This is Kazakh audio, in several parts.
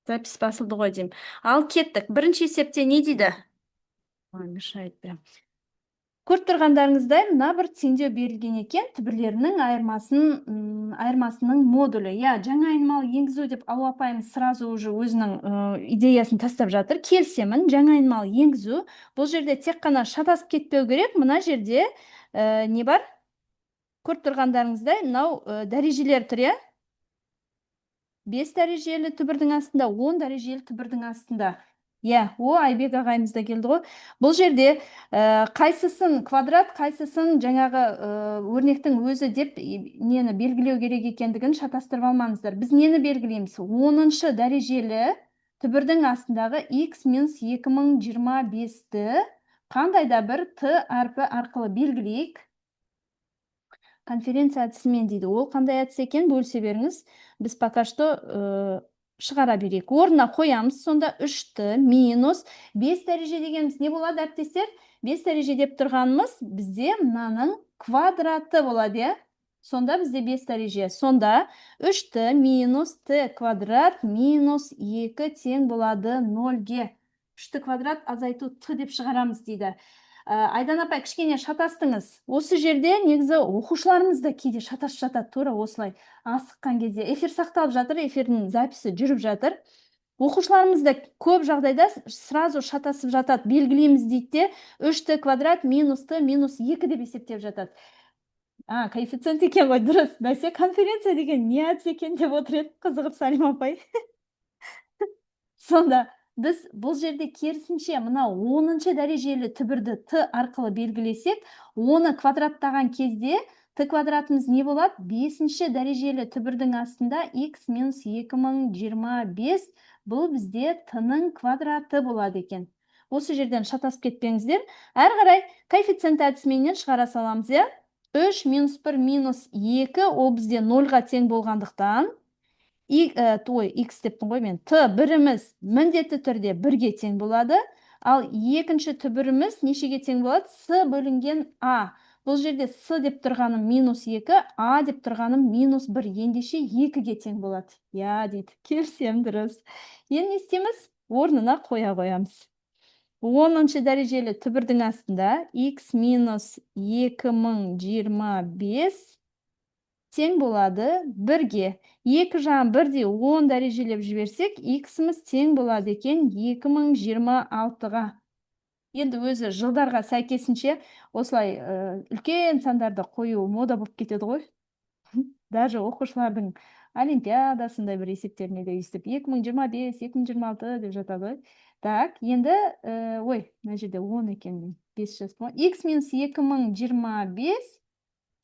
Запись басылды ғой деймін. Ал кеттік. Бірінші есепте не дейді? Мешает прям. Көріп тұрғандарыңыздай, мына бір теңдеу берілген екен, түбірлерінің айырмасының модулі. Жаңа айнымалы енгізу деп Алу апайымыз сразу уже өзінің идеясын тастап жатыр. Келісемін, жаңа айнымалы енгізу. Бұл жерде тек қана шатасып кетпеу керек. Мына жерде не бар? Көріп тұрғандарыңыздай, мынау дәрежелер тұр, 5 дәрежелі түбірдің астында, 10 дәрежелі түбірдің астында. Айбек ағайымыз да келді ғой. Бұл жерде қайсысын квадрат, қайсысын жаңағы өрнектің өзі деп нені белгілеу керек екендігін шатастырып алмаңыздар. Біз нені белгілейміз? 10-шы дәрежелі түбірдің астындағы x минус 2025-ті қандай да бір т әрпі арқылы белгілейік. Конференция әдісімен дейді. Ол қандай әдіс екен, бөлісе беріңіз. Біз пока что шығара берейік. Орнына қоямыз. Сонда 3-ті минус 5 дәреже дегеніміз не болады, әріптестер? 5 дәреже деп тұрғанымыз бізде мынаның квадраты болады. Сонда бізде 5 дәреже. Сонда 3-ті минус т квадрат минус 2 тең болады 0-ге. 3-ті квадрат азайту т деп шығарамыз дейді. Айдан апай, кішкене шатастыңыз. Осы жерде негізі оқушыларымыз да кейде шатасып жатады, тура осылай асыққан кезде. Эфир сақталып жатыр, эфирдің записі жүріп жатыр. Оқушыларымыз да көп жағдайда сразу шатасып жатады. Белгілейміз дейді, 3т квадрат минус т минус 2 деп есептеп жатады. Коэффициент екен ғой, дұрыс. Бәсе конференция деген не әдіс екен деп отыр еді, қызығып Салима апай. Сонда біз бұл жерде керісінше мына 10-шы дәрежелі түбірді т арқылы белгілесек, оны квадраттаған кезде т квадратымыз не болады? 5-ші дәрежелі түбірдің астында x минус 2025 бұл бізде т-ның квадраты болады екен. Осы жерден шатасып кетпеңіздер. Әр қарай коэффициент әдісіменен шығара саламыз, 3 минус 1 минус 2 ол бізде 0-ға тең болғандықтан x дептім ғой мен, т біріміз міндетті түрде 1-ге тең болады, ал екінші түбіріміз нешеге тең болады? С бөлінген а. Бұл жерде с деп тұрғаным минус 2, а деп тұрғаным минус 1, ендеше 2-ге тең болады. Дейді, келсем дұрыс. Енді не істейміз? Орнына қоя қоямыз. 10-шы дәрежелі түбірдің астында x минус 2025 тең болады 1-ге. 2 жағын 1-де 10 дәрежелеп жіберсек, x-іміз тең болады екен 2026-ға. Енді өзі жылдарға сәйкесінше осылай үлкен сандарды қою мода болып кетеді ғой. Даже оқушылардың олимпиадасындай бір есептеріне де естіп, 2025, 2026 деп жатады ғой. Так, енді, мына жерде 10 екен, 5 жас ба. X минус 2025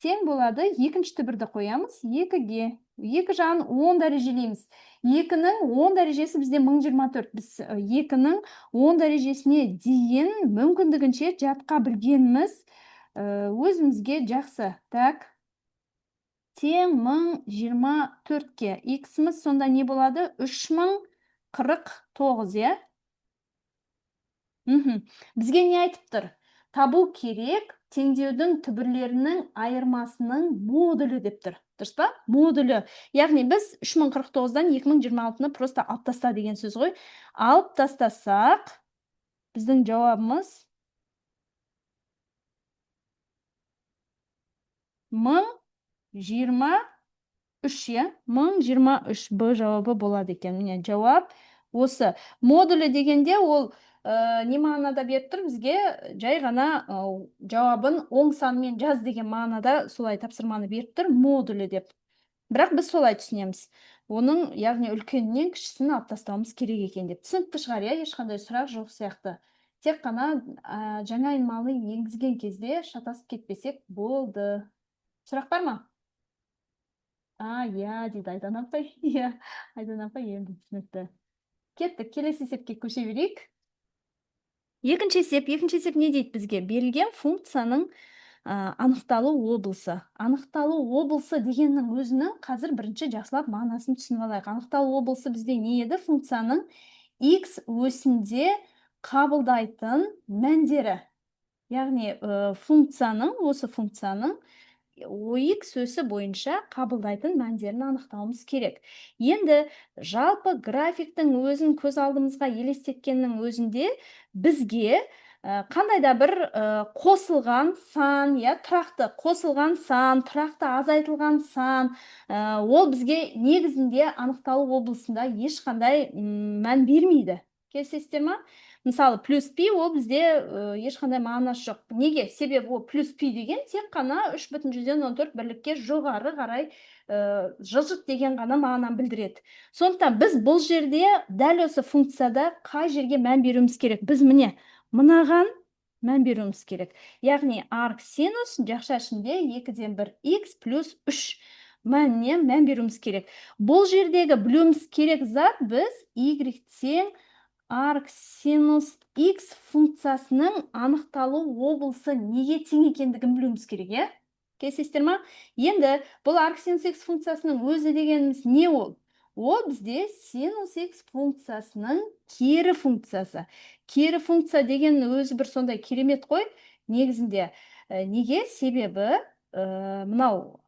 тең болады, екінші түбірді қоямыз, 2-ге. 2 жағын 10 дәрежелейміз. 2-ның 10 дәрежесі бізде 1024. Біз 2-ның 10 дәрежесіне дейін мүмкіндігінше жатқа білгеніміз өзімізге жақсы. Так, тең 1024-ке. X-іміз сонда не болады? 3049, Бізге не айтып тұр? Табу керек теңдеудің түбірлерінің айырмасының модулі деп тұр. Дұрыс па? Модулі. Яғни біз 3049-дан 2026-ны просто алып таста деген сөз ғой. Алып тастасақ, біздің жауабымыз 1023, 1023 Б жауабы болады екен. Міне жауап осы. Модулі дегенде ол не мағынада беріп тұр? Бізге жай ғана жауабын оң санмен жаз деген мағынада солай тапсырманы беріп тұр, модулі деп. Бірақ біз солай түсінеміз. Оның, яғни үлкеннен кішісін алып тастауымыз керек екен деп. Түсінікті шығар, ешқандай сұрақ жоқ сияқты. Тек қана жаңа айнымалы енгізген кезде шатасып кетпесек болды. Сұрақ бар ма? Дейді Айдан апай. Айдан апай енді түсінікті. Кеттік, келесі есепке көше берейік. Екінші есеп не дейді бізге? Берілген функцияның анықталу облысы. Анықталу облысы дегеннің өзінің қазір бірінші жақсылап мағынасын түсініп алайық. Анықталу облысы бізде не еді? Функцияның x өсінде қабылдайтын мәндері. Яғни осы функцияның OX өсі бойынша қабылдайтын мәндерін анықтауымыз керек. Енді жалпы графиктің өзін көз алдымызға елестеткеннің өзінде бізге қандай да бір қосылған сан, тұрақты қосылған сан, тұрақты азайтылған сан, ол бізге негізінде анықталу облысында ешқандай мән бермейді. Келісесіздер ма? Мысалы, плюс пи ол бізде ешқандай мағынасы жоқ. Неге? Себебі ол плюс пи деген тек қана 3,14 бірлікке жоғары қарай жылжыт деген ғана мағынаны білдіреді. Сондықтан біз бұл жерде дәл осы функцияда қай жерге мән беруіміз керек? Біз міне мынаған мән беруіміз керек. Яғни арк синус жақша ішінде 2-ден 1 x плюс 3 мәніне мән беруіміз керек. Бұл жердегі білуіміз керек зат біз y тең арк синус x функциясының анықталу облысы неге тең екендігін білуіміз керек, Келісесіздер ма? Енді бұл арк синус x функциясының өзі дегеніміз не ол? Ол бізде синус x функциясының кері функциясы. Кері функция деген өзі бір сондай керемет қой. Негізінде неге? Себебі мынау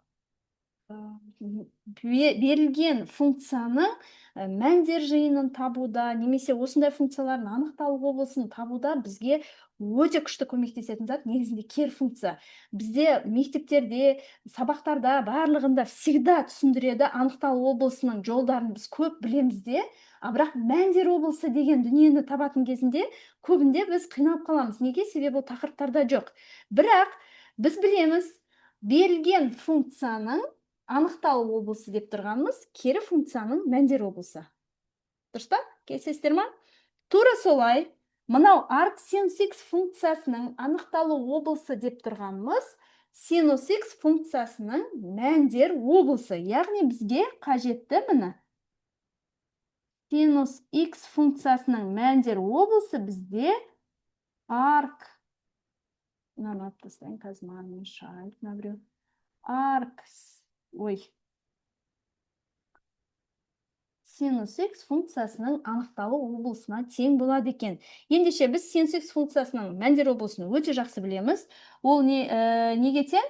берілген функцияның мәндер жиынын табуда, немесе осындай функциялардың анықталу облысын табуда бізге өте күшті көмектесетін зат негізінде кері функция. Бізде мектептерде, сабақтарда барлығында всегда түсіндіреді анықталу облысының жолдарын біз көп білеміз де, бірақ мәндер облысы деген дүниені табатын кезінде көбінде біз қиналып қаламыз. Неге? Себебі ол тақырыптарда жоқ. Бірақ біз білеміз, берілген функцияның анықталу облысы деп тұрғанымыз кері функцияның мәндер облысы. Дұрыс па? Келісесіздер ма? Тура солай, мынау арк синус x функциясының анықталу облысы деп тұрғанымыз синус x функциясының мәндер облысы. Яғни бізге қажетті міне синус x функциясының мәндер облысы бізде арк синус x функциясының анықталу облысына тең болады екен. Ендеше біз синус x функциясының мәндер облысын өте жақсы білеміз. Ол неге тең?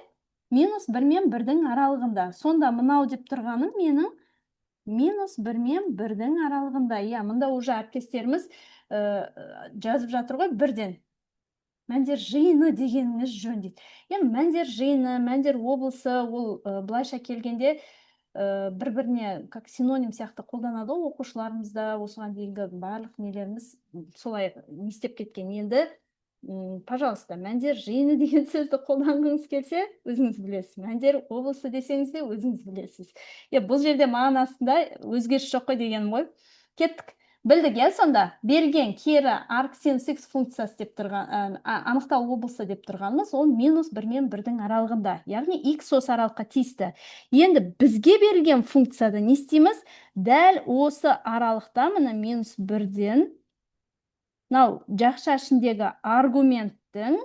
Минус 1 мен 1-дің аралығында. Сонда мынау деп тұрғаным менің минус 1 мен 1-дің аралығында. Мұнда уже әріптестеріміз жазып жатыр ғой 1-ден. Мәндер жиыны дегеніміз жөн дейді. Мәндер жиыны, мәндер облысы, ол былайша келгенде бір-біріне как синоним сияқты қолданады оқушыларымызда, осыған дейінгі барлық нелеріміз солай не істеп кеткен. Енді пожалуйста, мәндер жиыны деген сөзді қолданғыңыз келсе, өзіңіз білесіз. Мәндер облысы десеңіз де өзіңіз білесіз. Бұл жерде мағынасында өзгеріс жоқ қой дегенім ғой. Кеттік. Білдік, сонда берілген кері арк синус x функциясы деп тұрған, анықталу облысы деп тұрғанымыз, ол минус 1 мен 1-дің аралығында. Яғни x осы аралыққа тиісті. Енді бізге берілген функцияда не істейміз? Дәл осы аралықта мына минус 1-ден жақша ішіндегі аргументтің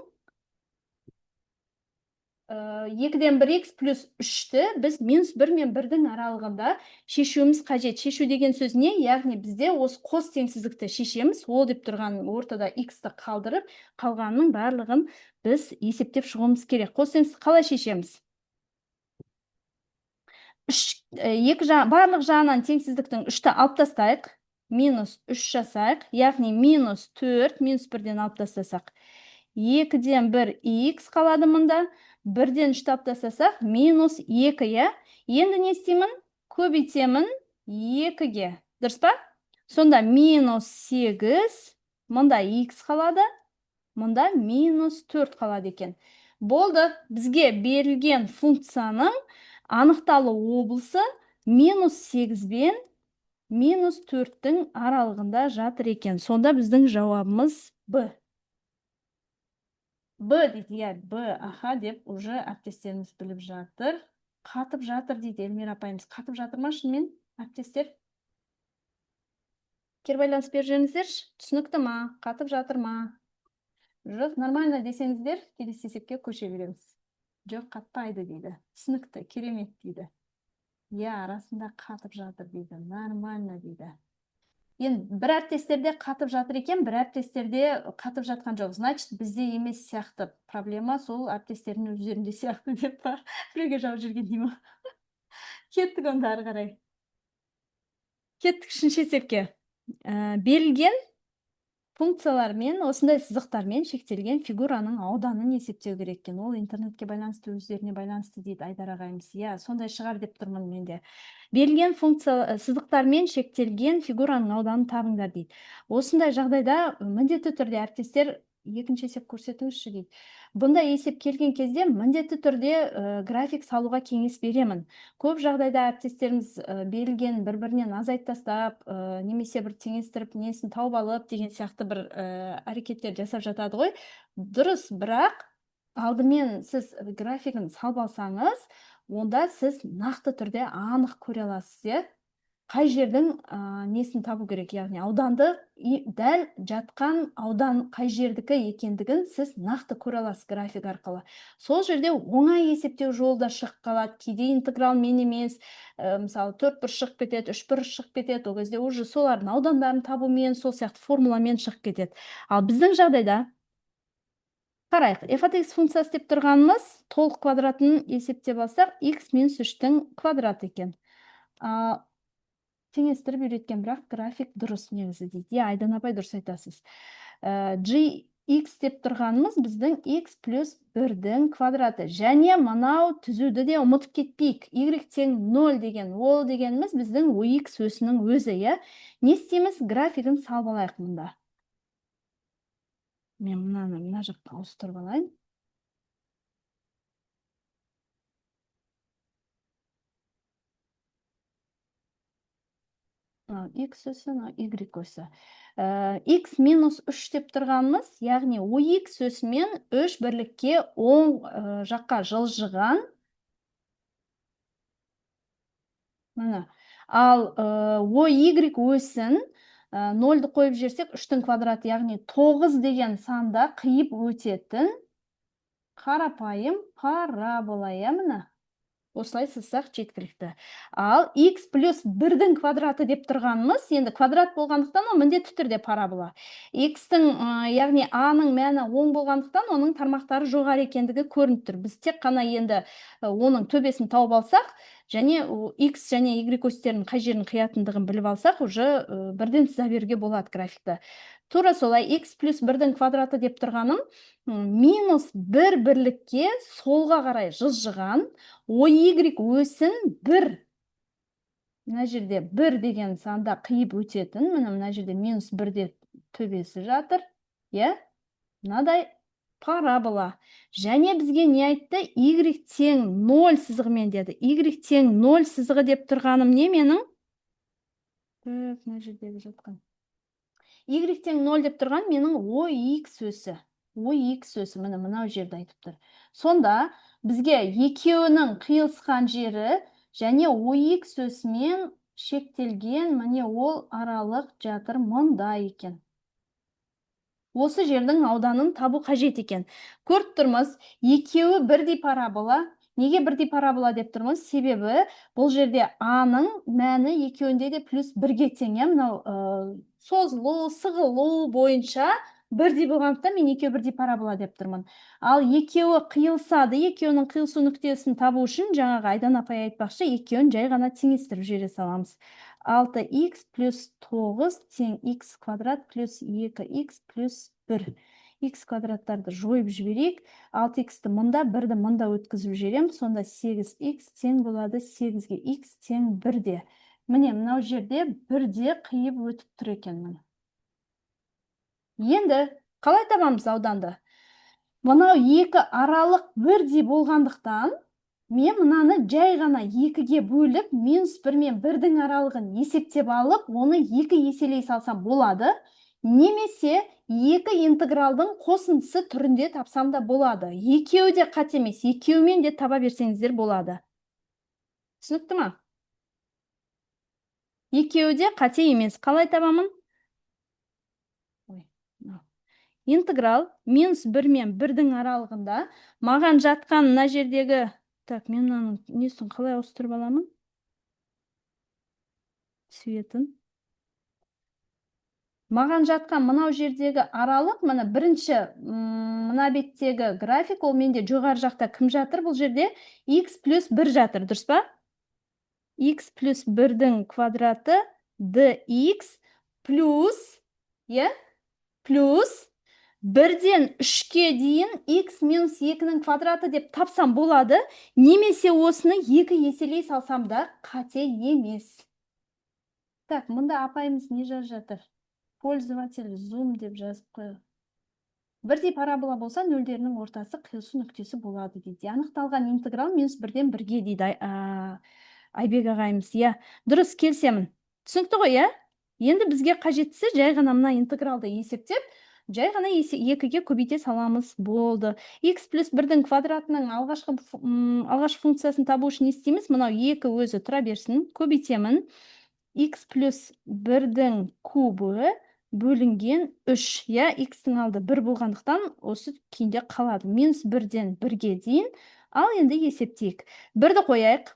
2-ден 1x плюс 3-ті біз минус 1 мен 1-дің аралығында шешуіміз қажет. Шешу деген сөз не? Яғни бізде осы қос теңсіздікті шешеміз. Ол деп тұрған ортада x-ті қалдырып, қалғанның барлығын біз есептеп шығуымыз керек. Қос теңсіздікті қалай шешеміз? Барлық жағынан теңсіздіктің 3-ті алып тастайық. Минус 3 жасайық. Яғни минус 4, минус 1-ден алып тастасақ. 2-ден 1 x қалады мұнда. 1-ден 3 алып тастасақ, минус 2, Енді не істеймін? Көбейтемін 2-ге. Дұрыс па? Сонда минус 8, мұнда x қалады, мұнда минус 4 қалады екен. Болды, бізге берілген функцияның анықталу облысы минус 8 бен минус 4-дің аралығында жатыр екен. Сонда біздің жауабымыз Б. Б дейді, Б, деп уже әріптестеріміз біліп жатыр. Қатып жатыр дейді Эльмира апайымыз. Қатып жатыр ма шынымен, әріптестер? Кері байланыс беріп жүріңіздерші. Түсінікті ма? Қатып жатыр ма? Жоқ, нормально десеңіздер, келесі есепке көше береміз. Жоқ, қатпайды дейді. Түсінікті, керемет дейді. Арасында қатып жатыр дейді. Нормально дейді. Енді бір әріптестерде қатып жатыр екен, бір әріптестерде қатып жатқан жоқ. Значит, бізде емес сияқты. Проблема сол әріптестердің өздерінде сияқты деп па? Біреуге жауап жүрген деймін. Кеттік онда ары қарай. Кеттік үшінші есепке. Берілген функциялармен, осындай сызықтармен шектелген фигураның ауданын есептеу керек екен. Ол интернетке байланысты, өздеріне байланысты дейді Айдар ағайымыз. Иә, сондай шығар деп тұрмын мен де. Берілген сызықтармен шектелген фигураның ауданын табыңдар дейді. Осындай жағдайда міндетті түрде әріптестер екінші есеп көрсетіңізші дейді. Бұндай есеп келген кезде міндетті түрде график салуға кеңес беремін. Көп жағдайда әріптестеріміз берілген бір-бірінен азайт тастап, немесе бір теңестіріп, несін тауып алып деген сияқты бір әрекеттер жасап жатады ғой. Дұрыс, бірақ алдымен сіз графигін салып алсаңыз, онда сіз нақты түрде анық көре аласыз, қай жердің несін табу керек, яғни ауданды, дәл жатқан аудан қай жердікі екендігін сіз нақты көре аласыз график арқылы. Сол жерде оңай есептеу жолы да шығып қалады. Кейде интегралмен емес, мысалы 4 бұрыш шығып кетеді, 3 бұрыш шығып кетеді. Ол кезде уже солардың аудандарын табумен, сол сияқты формуламен шығып кетеді. Ал біздің жағдайда қарайық, f от x функциясы деп тұрғанымыз толық квадратын есептеп алсақ, x минус 3-тің квадраты екен. Теңестіріп үйреткен, бірақ график дұрыс негізі дейді. Айдан апай, дұрыс айтасыз. Gx деп тұрғанымыз біздің x плюс 1-дің квадраты. Және мынау түзуді де ұмытып кетпейік. Y тең 0 деген, ол дегеніміз біздің OX өсінің өзі, е. Не істейміз? Графигін салып алайық мұнда. Мен мына жаққа ауыстырып алайын. X өсі, Y өсі. X минус 3 деп тұрғанымыз, яғни OX өсімен 3 бірлікке оң жаққа жылжыған. Ал OY өсін 0-ді қойып жерсек, 3-тің квадраты, яғни 9 деген санда қиып өтетін қарапайым парабола, міне. Осылай сызсақ жеткілікті. Ал x плюс 1-дің квадраты деп тұрғанымыз, енді квадрат болғандықтан ол міндетті түрде парабола. X-тің, яғни A-ның мәні оң болғандықтан оның тармақтары жоғары екендігі көрініп тұр. Біз тек қана енді оның төбесін тауып алсақ, және x және y өстерінің қай жерін қиятындығын біліп алсақ, уже бірден сыза беруге болады графикті. Тура солай x плюс 1-дің квадраты деп тұрғаным, минус 1 бірлікке солға қарай жылжыған, OY өсін 1. Мына жерде 1 деген санда қиып өтетін, мына жерде минус 1-де төбесі жатыр. Мынадай парабола. Және бізге не айтты? Y тең 0 сызығымен деді. Y тең 0 сызығы деп тұрғаным не менің? Мына жердегі жатқан. Y тең 0 деп тұрған менің OX өсі. OX өсі, мынау жерді айтып тұр. Сонда бізге екеуінің қиылысқан жері және OX өсімен шектелген, міне ол аралық жатыр мұнда екен. Осы жердің ауданын табу қажет екен. Көріп тұрмыз, екеуі бірдей парабола. Неге бірдей парабола деп тұрмыз? Себебі бұл жерде А-ның мәні екеуінде де плюс 1-ге тең. Созылу, сығылу бойынша бірдей болғандықтан мен екеуі бірдей парабола деп тұрмын. Ал екеуі қиылсады, екеуінің қиылысу нүктесін табу үшін жаңағы Айдан апай айтпақшы, екеуін жай ғана теңестіріп жібере саламыз. 6x плюс 9 тең x квадрат плюс 2x плюс 1. X квадраттарды жойып жіберейік. 6x-ті мұнда, 1-ді мұнда өткізіп жіберем. Сонда 8x тең болады 8-ге x тең 1-де. Міне, мынау жерде 1-де қиып өтіп тұр екен. Енді, қалай табамыз ауданды? Мынау екі аралық бірдей болғандықтан, мен мынаны жай ғана 2-ге бөліп, минус 1 мен 1-дің аралығын есептеп алып, оны 2 еселей салсам болады. Немесе 2 интегралдың қосындысы түрінде тапсам да болады. Екеуі де қате емес, екеуімен де таба берсеңіздер болады. Түсінікті ма? Екеуі де қате емес. Қалай табамын? Интеграл минус 1 мен 1-дің аралығында маған жатқан мына жердегі... Так, мен мынаның несін қалай ауыстырып аламын? Цветін. Маған жатқан мынау жердегі аралық, мына бірінші мына беттегі график, ол менде жоғары жақта кім жатыр? Бұл жерде x плюс 1 жатыр, дұрыс па? X плюс 1-дің квадраты dx плюс, плюс 1-ден 3-ке дейін x минус 2-нің квадраты деп тапсам болады. Немесе осыны 2 еселей салсам да қате емес. Так, мұнда апайымыз не жазып жатыр? Пользователь zoom деп жазып қойып. Бірдей парабола болса, нөлдерінің ортасы қиылысу нүктесі болады дейді. Анықталған интеграл минус 1-ден 1-ге дейді. Айбек ағайымыз, дұрыс, келісемін. Түсінікті ғой, Енді бізге қажеттісі жай ғана мына интегралды есептеп, жай ғана 2-ге көбейте саламыз, болды. X плюс 1-дің квадратының алғашқы функциясын табу үшін не істейміз? Мынау 2 өзі тұра берсін, көбейтемін. X плюс 1-дің кубы бөлінген 3, x-тің алды 1 болғандықтан осы кейінде қалады. Минус 1-ден 1-ге дейін. Ал енді есептейік. 1-ді қойайық.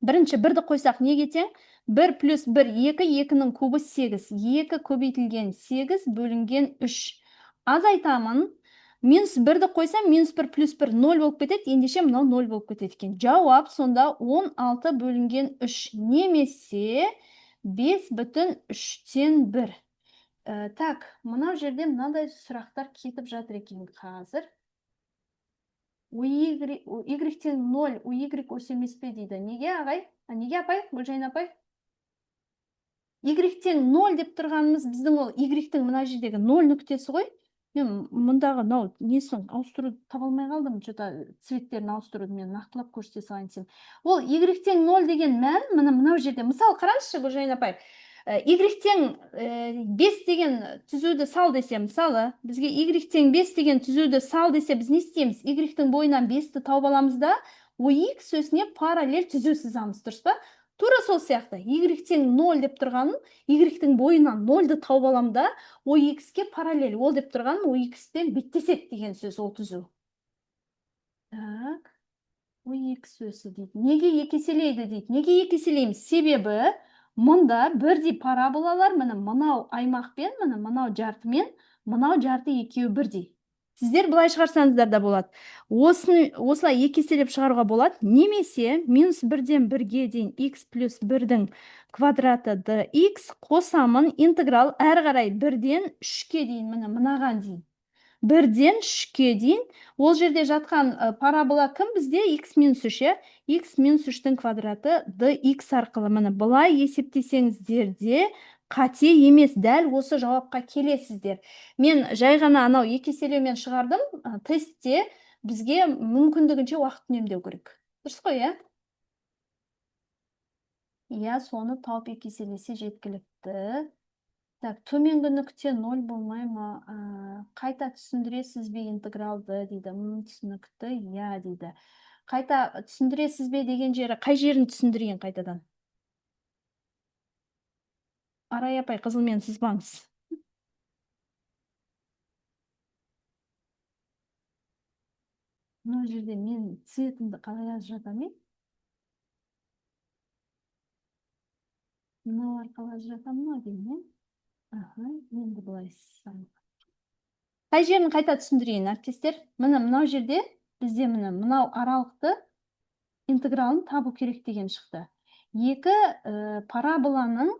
Бірінші 1-ді қойсақ неге тең? 1 плюс 1, 2, 2-нің кубы 8. 2 көбейтілген 8 бөлінген 3. Аз айтамын. Минус 1-ді қойсам, минус 1 плюс 1 0 болып кетеді. Ендеше мынау 0 болып кетеді екен. Жауап сонда 16 бөлінген 3. Немесе 5,3-тен 1. Так, мынау жерде мынандай сұрақтар кетіп жатыр екен қазір. Y-тен 0, Y осы емес пе дейді. Неге ағай? Неге апай? Гүлжайын апай? Y-тен 0 деп тұрғанымыз біздің ол Y-тің мына жердегі 0 нүктесі ғой. Мен мұндағы несін ауыстыруды таба алмай қалдым. Цветтерін ауыстыруды мен нақтылап көрсете салайын десем. Ол Y-тен 0 деген мән мынау жерде. Мысалы қараңызшы Гүлжайын апай. Y-тен 5 деген түзуді сал десе, мысалы, бізге Y-тен 5 деген түзуді сал десе, біз не істейміз? Y-тің бойынан 5-ті тауып аламыз да, OX сөзіне параллель түзу сызамыз, дұрыс па? Тура сол сияқты. Y-тен 0 деп тұрғанын, Y-тің бойынан 0-ды тауып алам да, OX-ке параллель. Ол деп тұрғанын OX-тен беттеседі деген сөз, ол түзу. Так, OX сөзі дейді. Неге екеселейді дейді? Неге екеселейміз? Себебі мұнда бірдей параболалар, мынау аймақпен, мынау жартымен, мынау жарты екеуі бірдей. Сіздер былай шығарсаңыздар да болады. Осылай екеселеп шығаруға болады. Немесе минус 1-ден 1-ге дейін x плюс 1-дің квадраты dx қосамын интеграл әрі қарай 1-ден 3-ке дейін, мынаған дейін. 1-ден 3-ке дейін. Ол жерде жатқан парабола кім бізде? X минус 3, x минус 3-дің квадраты dx арқылы. Бұлай есептесеңіздер де қате емес, дәл осы жауапқа келесіздер. Мен жай ғана анау екеселеумен шығардым. Тестте бізге мүмкіндігінше уақыт үнемдеу керек. Дұрыс қой, соны тауып екеселесе жеткілікті. Так, төменгі нүкте 0 болмай ма? Қайта түсіндіресіз бе интегралды дейді. Түсінікті, дейді. Қайта түсіндіресіз бе деген жері, қай жерін түсіндірейін қайтадан? Арай апай, қызылмен сызбаңыз. Мына жерде мен цветімді қалай жазып жатамын? Мынау арқылы жазып жатамын деймін. Енді былай сызсам. Қай жерін қайта түсіндірейін, әріптестер? Мынау жерде бізде мынау аралықты интегралын табу керек деген шықты. Екі параболаның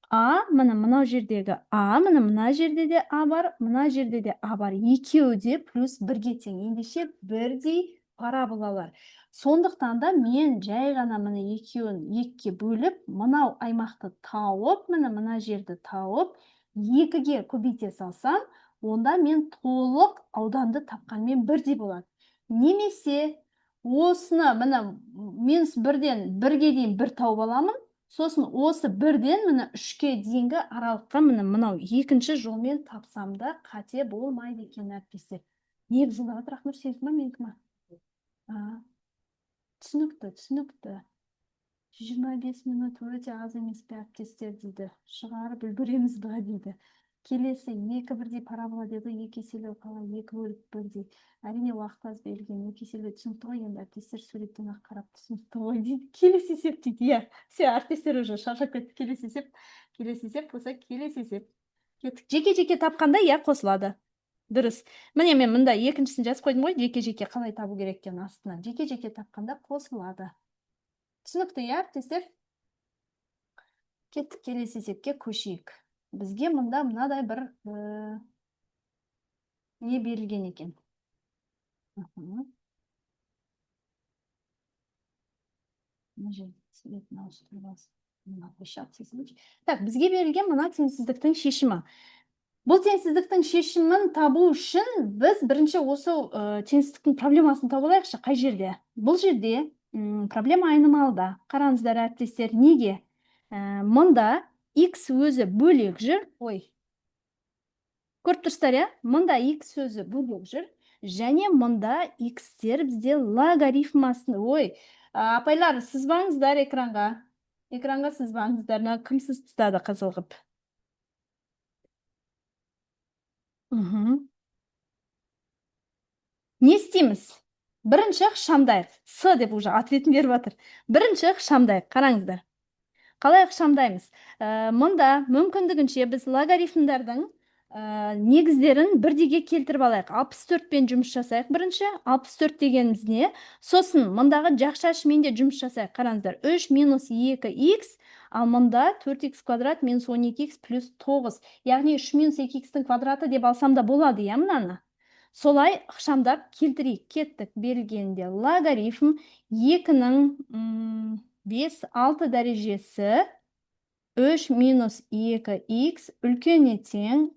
мынау жердегі мына жерде де бар, мына жерде де бар. Екеуі де плюс 1-ге тең. Ендеше бірдей параболалар. Сондықтан да мен жай ғана екеуін 2-ге бөліп, мынау аймақты тауып, мына жерді тауып, 2-ге көбейте салсам, онда мен толық ауданды тапқанмен бірдей болады. Немесе осыны минус 1-ден 1-ге дейін 1 тауып аламын. Сосын осы 1-ден 3-ке дейінгі аралыққа мынау екінші жолмен тапсам да қате болмайды екен, әріптестер. Не бұзылып жатыр, Ақнұр, сенікі ме, менікі ме? Түсінікті. 25 минут өте аз емес пе, әріптестер дейді. Шығарып үлгереміз бе дейді. Келесі 2 бірдей парабола деді, 2 еселеу қалай, 2 бөліп бірдей. Әрине уақыт аз берілген, 2 еселеу түсінікті ғой, енді әріптестер суреттен ақ қарап түсінікті ғой дейді. Келесі есеп дейді. Все, әріптестер уже шаршап кетті. Келесі есеп болса келесі есеп. кеттік. Жеке-жеке тапқанда иә қосылады. Дұрыс. Міне мен мында екіншісін жазып қойдым ғой, жеке-жеке қалай табу керек екен астына. Жеке-жеке тапқанда қосылады. Түсінікті, иә, әріптестер? Кеттік, келесі есепке көшейік. Бізге мында мынадай бір не берілген екен. Так, бізге берілген мына теңсіздіктің шешімі. Бұл теңсіздіктің шешімін табу үшін біз бірінші осы теңсіздіктің проблемасын табу алайықшы. Қай жерде? Бұл жерде проблема айнымалда. Қараңыздар, әріптестер, неге? Мында x өзі бөлек жүр. Ой. Көріп тұрсыздар, иә? Мында x өзі бөлек жүр. Және мында x-тер бізде логарифмасын. Ой, апайлар, сызбаңыздар экранға. Экранға сызбаңыздар. Кім сызды қызылғып? Не істейміз? Бірінші ықшамдайық. С деп уже ответін беріп жатыр. Бірінші ықшамдайық. Қараңыздар. Қалай ықшамдаймыз? Мұнда мүмкіндігінше біз логарифмдардың негіздерін бірдеге келтіріп алайық. 64 пен жұмыс жасайық бірінші. 64 дегеніміз не? Сосын мұндағы жақшашымен де жұмыс жасайық. Қараңыздар. 3 минус 2x, ал мұнда 4x квадрат минус 12x плюс 9. Яғни 3 минус 2x-тің квадраты деп алсам да болады, иә мынаны? Солай ықшамдап келтірейік. Кеттік. Берілгенде логарифм 2-нің 5-6 дәрежесі 3 минус 2x үлкеніне тең.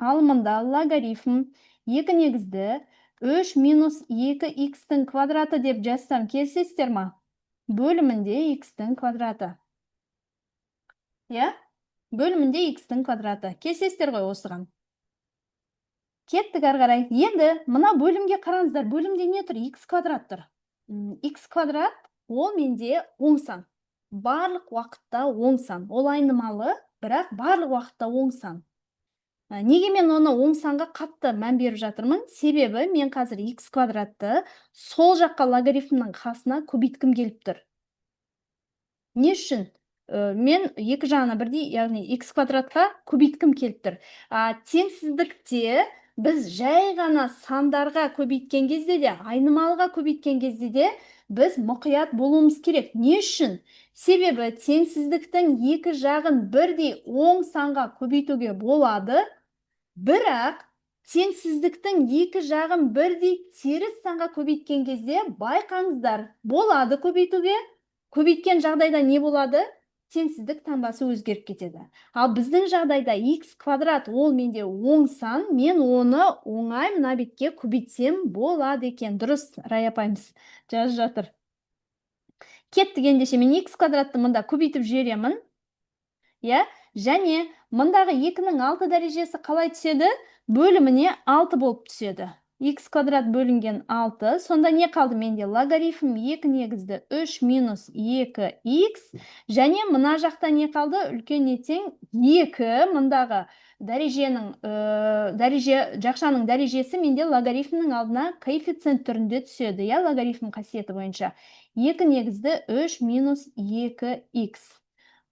Ал мұнда логарифм 2 негізді 3 минус 2x-тің квадраты деп жазсам келісесіздер ма? Бөлімінде x-тің квадраты. Иә? Бөлімінде x-тің квадраты. Келісесіздер ғой осыған? Кеттік ары қарай. Енді мына бөлімге қараңыздар. Бөлімде не тұр? X квадрат тұр. X квадрат ол менде оң сан. Барлық уақытта оң сан. Ол айнымалы, бірақ барлық уақытта оң сан. Неге мен оны оң санға қатты мән беріп жатырмын? Себебі мен қазір x квадратты сол жаққа логарифмнің қасына көбейткім келіп тұр. Не үшін? Мен екі жағына бірдей, яғни x квадратқа көбейткім келіп тұр. Теңсіздікте біз жай ғана сандарға көбейткен кезде де, айнымалыға көбейткен кезде де біз мұқият болуымыз керек. Не үшін? Себебі теңсіздіктің екі жағын бірдей оң санға көбейтуге болады, бірақ теңсіздіктің екі жағын бірдей теріс санға көбейткен кезде байқаңыздар, болады көбейтуге. Көбейткен жағдайда не болады? Теңсіздік таңбасы өзгеріп кетеді. Ал біздің жағдайда x квадрат ол менде оң сан, мен оны оңай мына бетке көбейтсем болады екен. Дұрыс, Рай апайымыз жазып жатыр. Кеттік ендеше, мен x квадратты мында көбейтіп жіберемін. Иә? Және мұндағы 2-нің 6 дәрежесі қалай түседі? Бөліміне 6 болып түседі. X квадрат бөлінген 6. Сонда не қалды менде? Логарифм 2 негізді 3 минус 2x. Және мұна жақта не қалды? Үлкеніне тең 2. Мұндағы жақшаның дәрежесі менде логарифмнің алдына коэффициент түрінде түседі. Я логарифм қасиеті бойынша. 2 негізді 3 минус 2x.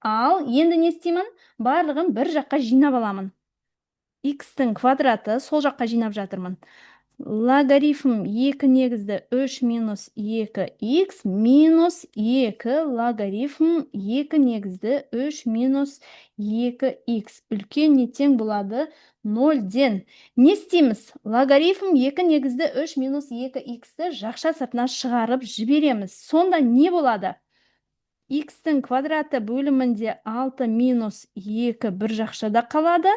Ал енді не істеймін? Барлығын бір жаққа жинап аламын. X-тің квадраты сол жаққа жинап жатырмын. Логарифм 2 негізді 3 минус 2x минус 2 логарифм 2 негізді 3 минус 2x. Үлкеніне тең болады 0-ден. Не істейміз? Логарифм 2 негізді 3 минус 2x-ті жақша сыртына шығарып жібереміз. Сонда не болады? X-тің квадраты бөлімінде 6 минус 2 бір жақшада қалады.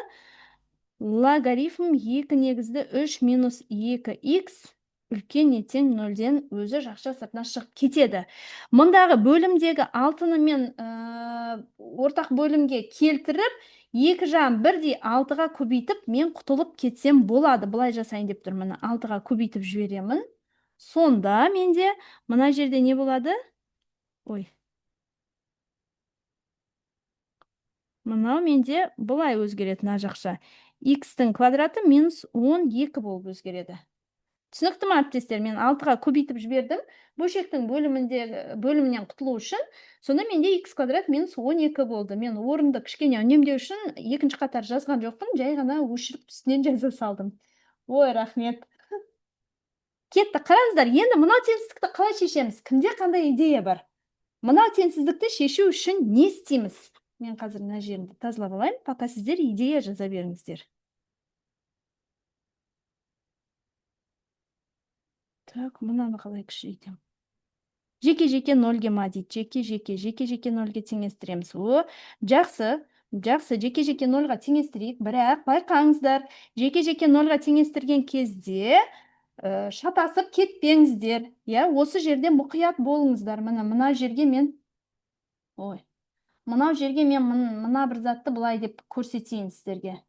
Логарифм 2 негізді 3 минус 2x үлкеніне тең 0-ден өзі жақша сыртына шығып кетеді. Мұндағы бөлімдегі 6-ны мен ортақ бөлімге келтіріп, екі жағын бірдей 6-ға көбейтіп, мен құтылып кетсем болады. Бұлай жасайын деп тұрмын. 6-ға көбейтіп жіберемін. Сонда менде мына жерде не болады? Ой. Мынау менде бұлай өзгереді мына жақша. X-тің квадраты минус 12 болып өзгереді. Түсінікті ме әріптестер? Мен 6-ға көбейтіп жібердім. Бөлшектің бөлімінен құтылу үшін. Сонда менде x квадрат минус 12 болды. Мен орынды кішкене үнемдеу үшін екінші қатар жазған жоқпын, жай ғана өшіріп үстінен жаза салдым. Ой, рахмет. Кетті, қараңыздар, енді мынау теңсіздікті қалай шешеміз? Кімде қандай идея бар? Мынау теңсіздікті шешу үшін не істейміз? Мен қазір мына жерімді тазалап алайын, пока сіздер идея жаза беріңіздер. Так, мынаны қалай кішірейтем? Жеке-жеке нөлге ма дейді? Жеке-жеке нөлге теңестіреміз. Жақсы, жеке-жеке нөлға теңестірейік. Бірақ байқаңыздар, жеке-жеке нөлға теңестірген кезде шатасып кетпеңіздер. Осы жерде мұқият болыңыздар. Мына жерге мен мына бір затты бұлай деп көрсетейін сіздерге.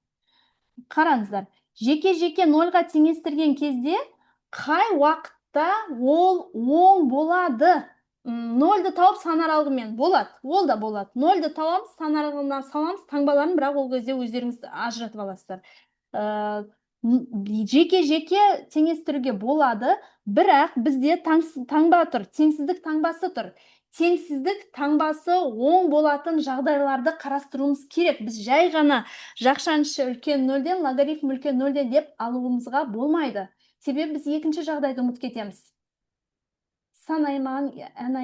Қараңыздар, жеке-жеке нөлға теңестірген кезде қай уақытта ол оң болады? Нөлді тауып сан аралығымен болады. Ол да болады. Нөлді тауамыз, сан аралығына саламыз, таңбаларын, бірақ ол кезде өздеріңіз ажыратып аласыздар. Жеке-жеке теңестіруге болады, бірақ бізде таңба тұр, теңсіздік таңбасы тұр. Теңсіздік таңбасы оң болатын жағдайларды қарастыруымыз керек. Біз жай ғана жақшаншы үлкен нөлден, логарифм үлкен нөлден деп алуымызға болмайды. Себебі біз екінші жағдайды ұмытып кетеміз. Сан аймағын, ән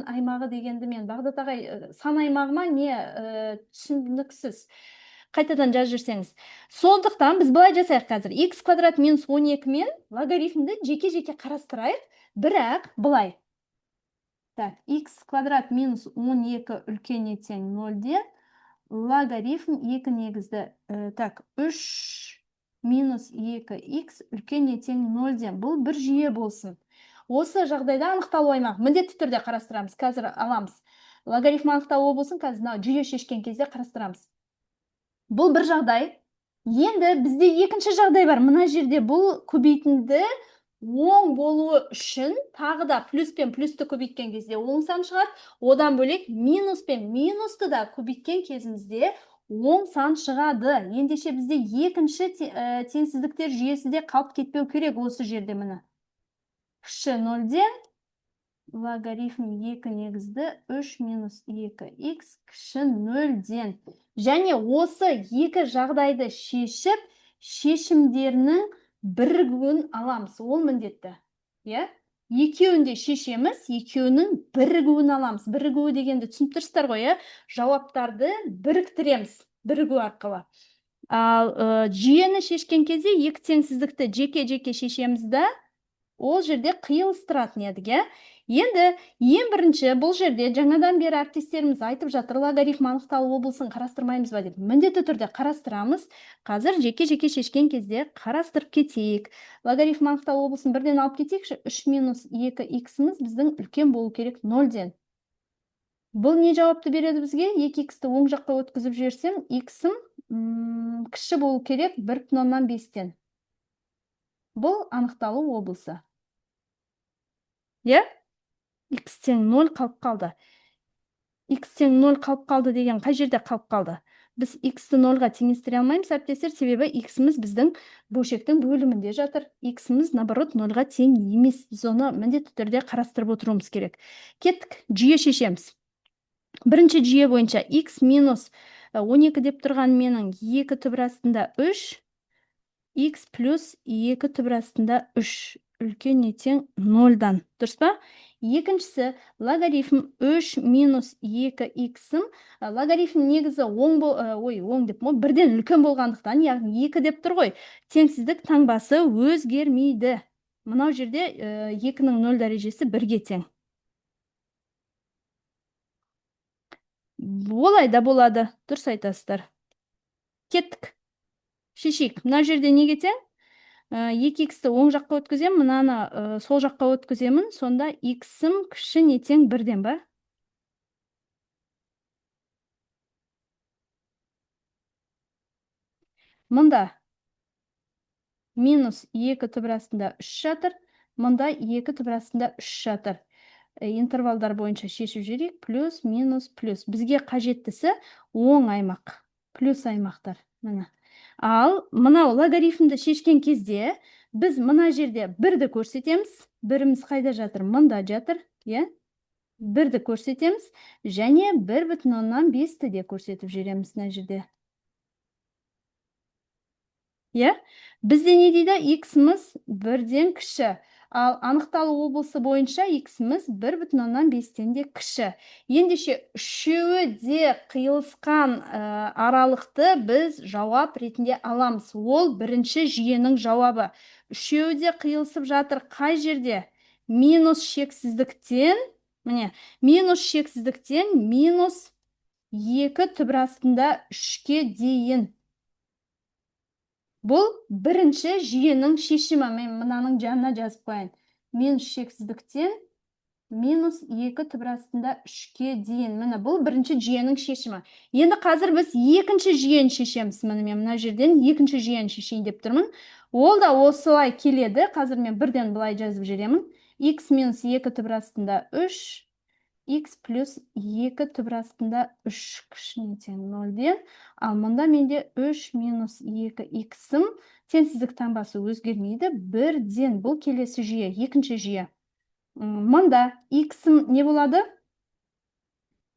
аймағы дегенді мен Бағдат ағай, сан аймағы ма не түсініксіз. Қайтадан жазып жүрсеңіз. Сондықтан біз былай жасайық қазір. X квадрат минус 12 мен логарифмді жеке-жеке қарастырайық, бірақ былай. Так, x квадрат минус 12 үлкеніне тең 0-де, логарифм 2 негізді, 3 минус 2x үлкеніне тең 0-ден. Бұл бір жүйе болсын. Осы жағдайда анықталу аймақ міндетті түрде қарастырамыз. Қазір аламыз. Логарифм анықталуы болсын, қазір жүйе шешкен кезде қарастырамыз. Бұл бір жағдай. Енді бізде екінші жағдай бар. Мына жерде бұл көбейтінді оң болуы үшін тағы да плюс пен плюсті көбейткен кезде оң сан шығады. Одан бөлек минус пен минусты да көбейткен кезімізде оң сан шығады. Ендеше бізде екінші теңсіздіктер жүйесі де қалып кетпеу керек осы жерде міне. Кіші 0-ден логарифм 2 негізді 3 минус 2x кіші 0-ден. Және осы екі жағдайды шешіп, шешімдерінің бірігуін аламыз. Ол міндетті. Екеуінде шешеміз, екеуінің бірігуін аламыз. Бірігуі дегенді түсініп тұрсыздар ғой, жауаптарды біріктіреміз, бірігу арқылы. Ал жүйені шешкен кезде екі теңсіздікті жеке-жеке шешемізді, ол жерде қиылыстыратын едік. Енді ең бірінші бұл жерде жаңадан бері әріптестеріміз айтып жатыр, логарифм анықталуы болсын қарастырмаймыз ба деп. Міндетті түрде қарастырамыз. Қазір жеке-жеке шешкен кезде қарастырып кетейік. Логарифм анықталуы болсын бірден алып кетейікші. 3 минус 2x-іміз біздің үлкен болу керек 0-ден. Бұл не жауапты береді бізге? 2x-ті оң жаққа өткізіп жіберсем, x-ім кіші болу керек 1,5-тен. Бұл анықталу облысы. X тең 0 қалып қалды. X тең 0 қалып қалды деген қай жерде қалып қалды? Біз x-ті 0-ға теңестіре алмаймыз, әріптестер, себебі x-іміз біздің бөлшектің бөлімінде жатыр. X-іміз наоборот 0-ға тең емес. Біз оны міндетті түрде қарастырып отыруымыз керек. Кеттік, жүйе шешеміз. Бірінші жүйе бойынша x минус 12 деп тұрған менің 2 түбір астында 3, x плюс 2 түбір астында 3 үлкеніне тең 0-дан. Дұрыс па? Екіншісі, логарифм 3 минус 2x-ім. Логарифм негізі оң деп, бірден үлкен болғандықтан, яғни 2 деп тұр ғой. Теңсіздік таңбасы өзгермейді. Мынау жерде 2-ның 0 дәрежесі 1-ге тең. Олай да болады. Дұрыс айтасыздар. Кеттік. Шешейік. Мына жерде неге тең? 2x-ті оң жаққа өткізем, мынаны сол жаққа өткіземін, сонда x-ім кішіне тең 1-ден ба? Мұнда минус 2 түбір астында 3 жатыр, мұнда 2 түбір астында 3 жатыр. Интервалдар бойынша шешіп жіберейік, плюс, минус, плюс. Бізге қажеттісі оң аймақ, плюс аймақтар. Ал мынау логарифмді шешкен кезде біз мына жерде бірді көрсетеміз. Біріміз қайда жатыр? Мында жатыр. Бірді көрсетеміз. Және 1,5-ті де көрсетіп жібереміз мына жерде. Бізде не дейді? X-міз 1-ден кіші. Ал анықталу облысы бойынша X-міз 1,5-тен де кіші. Ендеше үшеуі де қиылысқан аралықты біз жауап ретінде аламыз. Ол бірінші жүйенің жауабы. Үшеуі де қиылысып жатыр қай жерде? Минус шексіздіктен, міне, минус шексіздіктен минус 2 түбір астында 3-ке дейін. Бұл бірінші жүйенің шешімі. Мен мынаның жанына жазып қояйын. Минус шексіздіктен минус 2 түбір астында 3-ке дейін. Міне бұл бірінші жүйенің шешімі. Енді қазір біз екінші жүйені шешеміз. Мен мына жерден екінші жүйені шешейін деп тұрмын. Ол да осылай келеді. Қазір мен бірден былай жазып жіберемін. X минус 2 түбір астында 3. X плюс 2 түбір астында 3 кішіне тең 0-ден. Ал мұнда менде 3 минус 2 X-ім теңсіздік таңбасы өзгермейді. 1-ден бұл келесі жүйе, екінші жүйе. Мұнда X-ім не болады?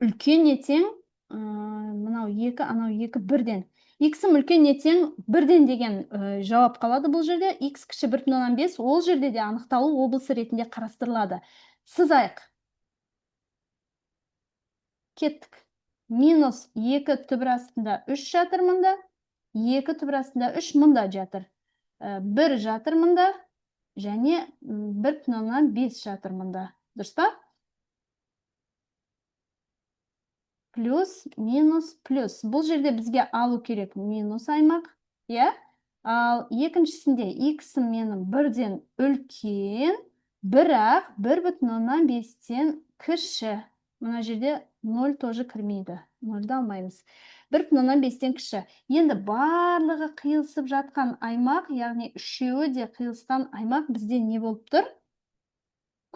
Үлкен не тең? Мынау 2, анау 2, 1-ден. X-ім үлкен не тең? 1-ден деген жауап қалады бұл жерде. X кіші 1,5, ол жерде де анықталу облысы ретінде қарастырылады. Сызайық. Кеттік. Минус 2 түбір астында 3 жатыр мұнда. 2 түбір астында 3 мұнда жатыр. 1 жатыр мұнда. Және 1,5 жатыр мұнда. Дұрыс па? Плюс, минус, плюс. Бұл жерде бізге алу керек минус аймақ. Ал екіншісінде X-ім менің 1-ден үлкен, бірақ 1,5-тен кіші. Мына жерде 0 тоже кірмейді. 0-ды алмаймыз. 1,5-тен кіші. Енді барлығы қиылысып жатқан аймақ, яғни үшеуі де қиылысқан аймақ бізде не болып тұр?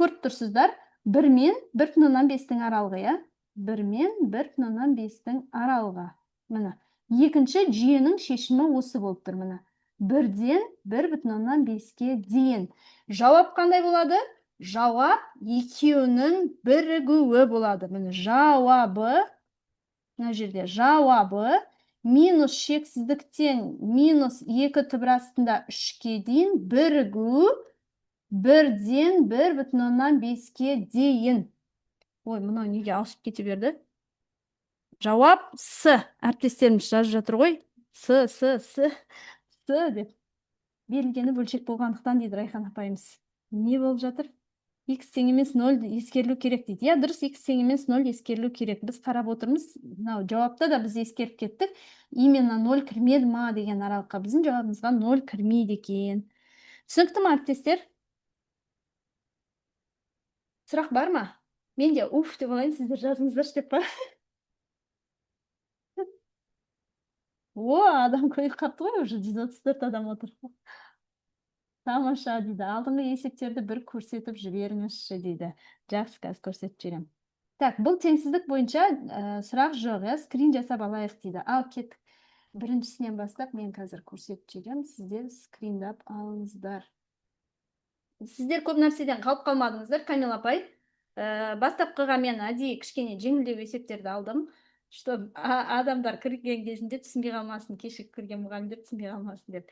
Көріп тұрсыздар? 1 мен 1,5-тің аралығы, 1 мен 1,5-тің аралығы. Міне, екінші жүйенің шешімі осы болып тұр, міне. 1-ден 1,5-ке дейін. Жауап қандай болады? Жауап екеуінің бірігуі болады. Міне, жауабы, мына жерде жауабы минус шексіздіктен минус 2 түбір астында 3-ке дейін бірігу 1-ден 1,5-ке дейін. Ой, мынау неге ауысып кете берді? Жауап С. Әріптестеріміз жазып жатыр ғой. С деп. Берілгені бөлшек болғандықтан дейді Райхан апайымыз. Не болып жатыр? X тең емес 0 ескерілу керек дейді. Дұрыс, X тең емес 0 ескерілу керек. Біз қарап отырмыз. Жауапта да біз ескеріп кеттік. Именно 0 кірмеді ма деген аралыққа. Біздің жауабымызға 0 кірмейді екен. Түсінікті ме, әріптестер? Сұрақ бар ма? Мен де уф деп алайын, сіздер жазыңыздаршы деп па? Адам көйіп қапты ғой, уже 134 адам отыр. Тамаша дейді. Алдыңғы есептерді бір көрсетіп жіберіңізші дейді. Жақсы, қазір көрсетіп жіберемін. Так, бұл теңсіздік бойынша сұрақ жоқ, скрин жасап алайық дейді. Ал кеттік. Біріншісінен бастап мен қазір көрсетіп жіберемін. Сіздер скриндап алыңыздар. Сіздер көп нәрседен қалып қалмадыңыздар, Камила апай. Бастапқыға мен әдейі кішкене жеңілдеу есептерді алдым. Что адамдар кірген кезінде түсінбей қалмасын, кешігіп кірген мұғалімдер түсінбей қалмасын деп.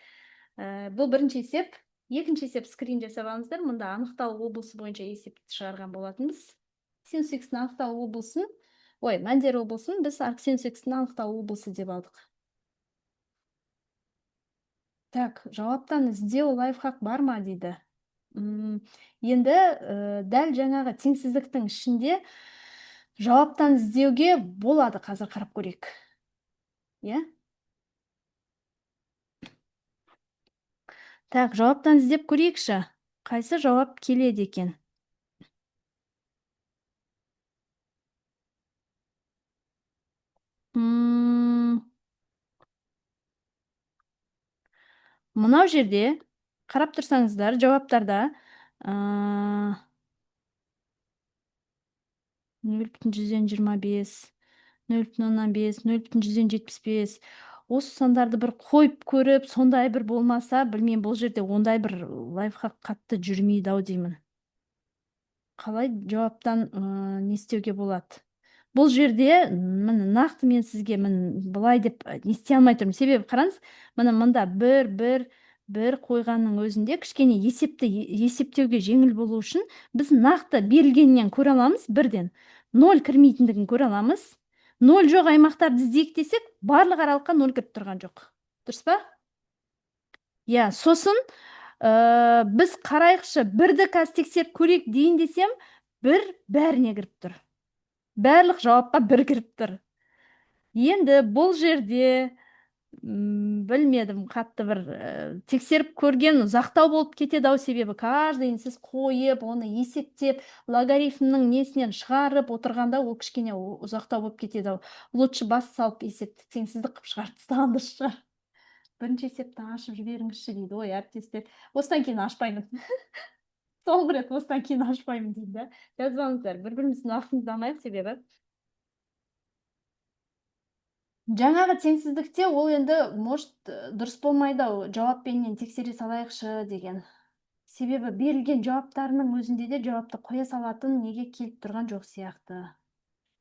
Бұл бірінші есеп. Екінші есеп скрин жасап алыңыздар. Мұнда анықталу облысы бойынша есепті шығарған болатынбыз. Синус X-ның анықталу облысын, мәндер облысын біз арксинус X-ның анықталу облысы деп алдық. Так, жауаптан іздеу лайфхак бар ма дейді. Енді дәл жаңағы теңсіздіктің ішінде жауаптан іздеуге болады, қазір қарап көрейік. Так, жауаптан іздеп көрейікші. Қайсы жауап келеді екен? Мынау жерде қарап тұрсаңыздар, жауаптарда 0,125, 0,5, 0,175. осы сандарды бір қойып көріп, сондай бір болмаса, білмеймін, бұл жерде ондай бір лайфхак қатты жүрмейді ау деймін. Қалай жауаптан не істеуге болады? Бұл жерде міне нақты мен сізге былай деп не істей алмай тұрмын. Себебі қараңыз, міне мында бір қойғанның өзінде кішкене есептеуге жеңіл болу үшін біз нақты берілгеннен көре аламыз, бірден 0 кірмейтіндігін көре аламыз. 0 жоқ аймақтарды іздейік десек, барлық аралыққа 0 кіріп тұрған жоқ. Дұрыс па? Сосын біз қарайықшы, бірді қазір тексеріп көрейік дейін десем, бір бәріне кіріп тұр. Барлық жауапқа бір кіріп тұр. Енді бұл жерде білмедім, қатты бір тексеріп көрген ұзақтау болып кетеді ау, себебі каждыйын сіз қойып, оны есептеп, логарифмнің несінен шығарып отырғанда ол кішкене ұзақтау болып кетеді ау. Лучше бас салып есепті теңсіздік қылып шығарып тастаған дұрыс шығар. Бірінші есепті ашып жіберіңізші дейді. Ой, әріптестер, осыдан кейін ашпаймын. Соңғы рет осыдан кейін ашпаймын дейді. Жазбаңыздар, бір-біріміздің уақытымызды алмайық, себебі жаңағы теңсіздікте ол енді может дұрыс болмайды ау, жауаппенен тексере салайықшы деген. Себебі берілген жауаптарының өзінде де жауапты қоя салатын неге келіп тұрған жоқ сияқты.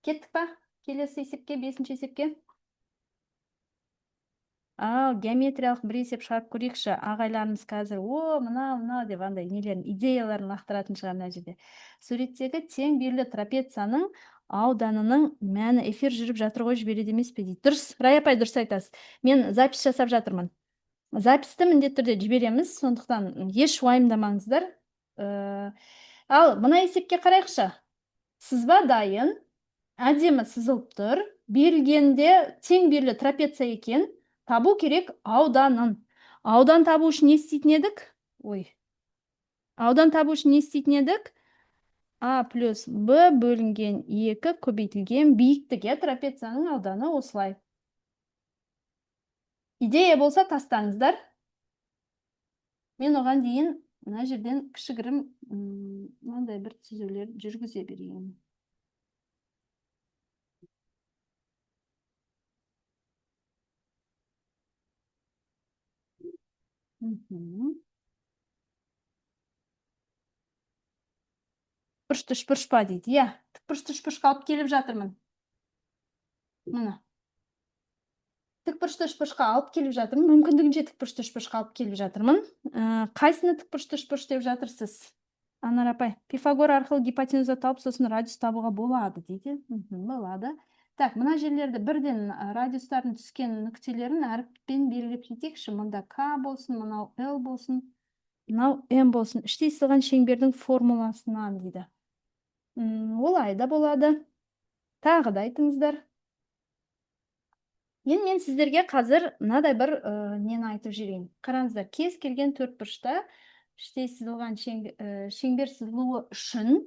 Кеттік па? Келесі есепке, 5-ші есепке. Геометриялық бір есеп шығарып көрейікші. Ағайларымыз қазір, мына деп андай нелерін, идеяларын лақтыратын шығар мына жерде. Суреттегі тең бүйірлі трапецияның ауданының мәні эфир жүріп жатыр ғой, жібереді емес пе дейді. Дұрыс, Рая апай, дұрыс айтасыз. Мен запись жасап жатырмын. Записті міндетті түрде жібереміз, сондықтан еш уайымдамаңыздар. Ал мына есепке қарайықшы. Сызба дайын, әдемі сызылып тұр. Берілгенде тең бүйірлі трапеция екен. Табу керек ауданын. Аудан табу үшін не істейтін едік? Аудан табу үшін не істейтін едік? А плюс Б бөлінген 2 көбейтілген биіктігі трапецияның ауданы осылай. Идея болса тастаңыздар. Мен оған дейін мына жерден кішігірім мынандай бір түзулер жүргізе берейін. Тікбұрышты үшбұрышпа дейді. Тікбұрышты үшбұрышқа алып келіп жатырмын. Мына. Тікбұрышты үшбұрышқа алып келіп жатырмын. Мүмкіндігінше тікбұрышты үшбұрышқа алып келіп жатырмын. Қайсыны тікбұрышты үшбұрыш деп жатырсыз? Анар апай, Пифагор арқылы гипотенуза тауып, сосын радиус табуға болады дейді. Болады. Так, мына жерлерді бірден радиустардың түскен нүктелерін әріппен белгілеп кетейікші. Мұнда К болсын, мынау L болсын, мынау М болсын. Іштей сызылған шеңбердің формуласынан дейді. Олай да болады. Тағы да айтыңыздар. Енді мен сіздерге қазір мынадай бір нені айтып жүрейін. Қараңыздар, кез келген төртбұрышта іштей сызылған шеңбер сызылуы үшін,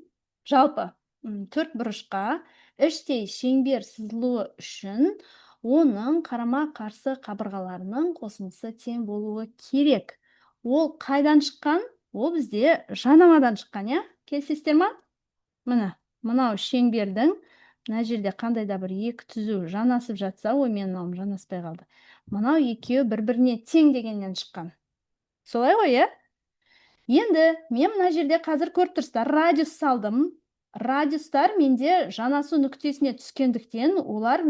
жалпы төртбұрышқа іштей шеңбер сызылуы үшін оның қарама-қарсы қабырғаларының қосындысы тең болуы керек. Ол қайдан шыққан? Ол бізде жанамадан шыққан, келісесіздер ма? Міне, мынау шеңбердің мына жерде қандай да бір екі түзу жанасып жатса, мен мынауым жанаспай қалды. Мынау екеуі бір-біріне тең дегеннен шыққан. Солай ғой, Енді мен мына жерде қазір көріп тұрсыздар, радиус салдым. Радиустар менде жанасу нүктесіне түскендіктен олар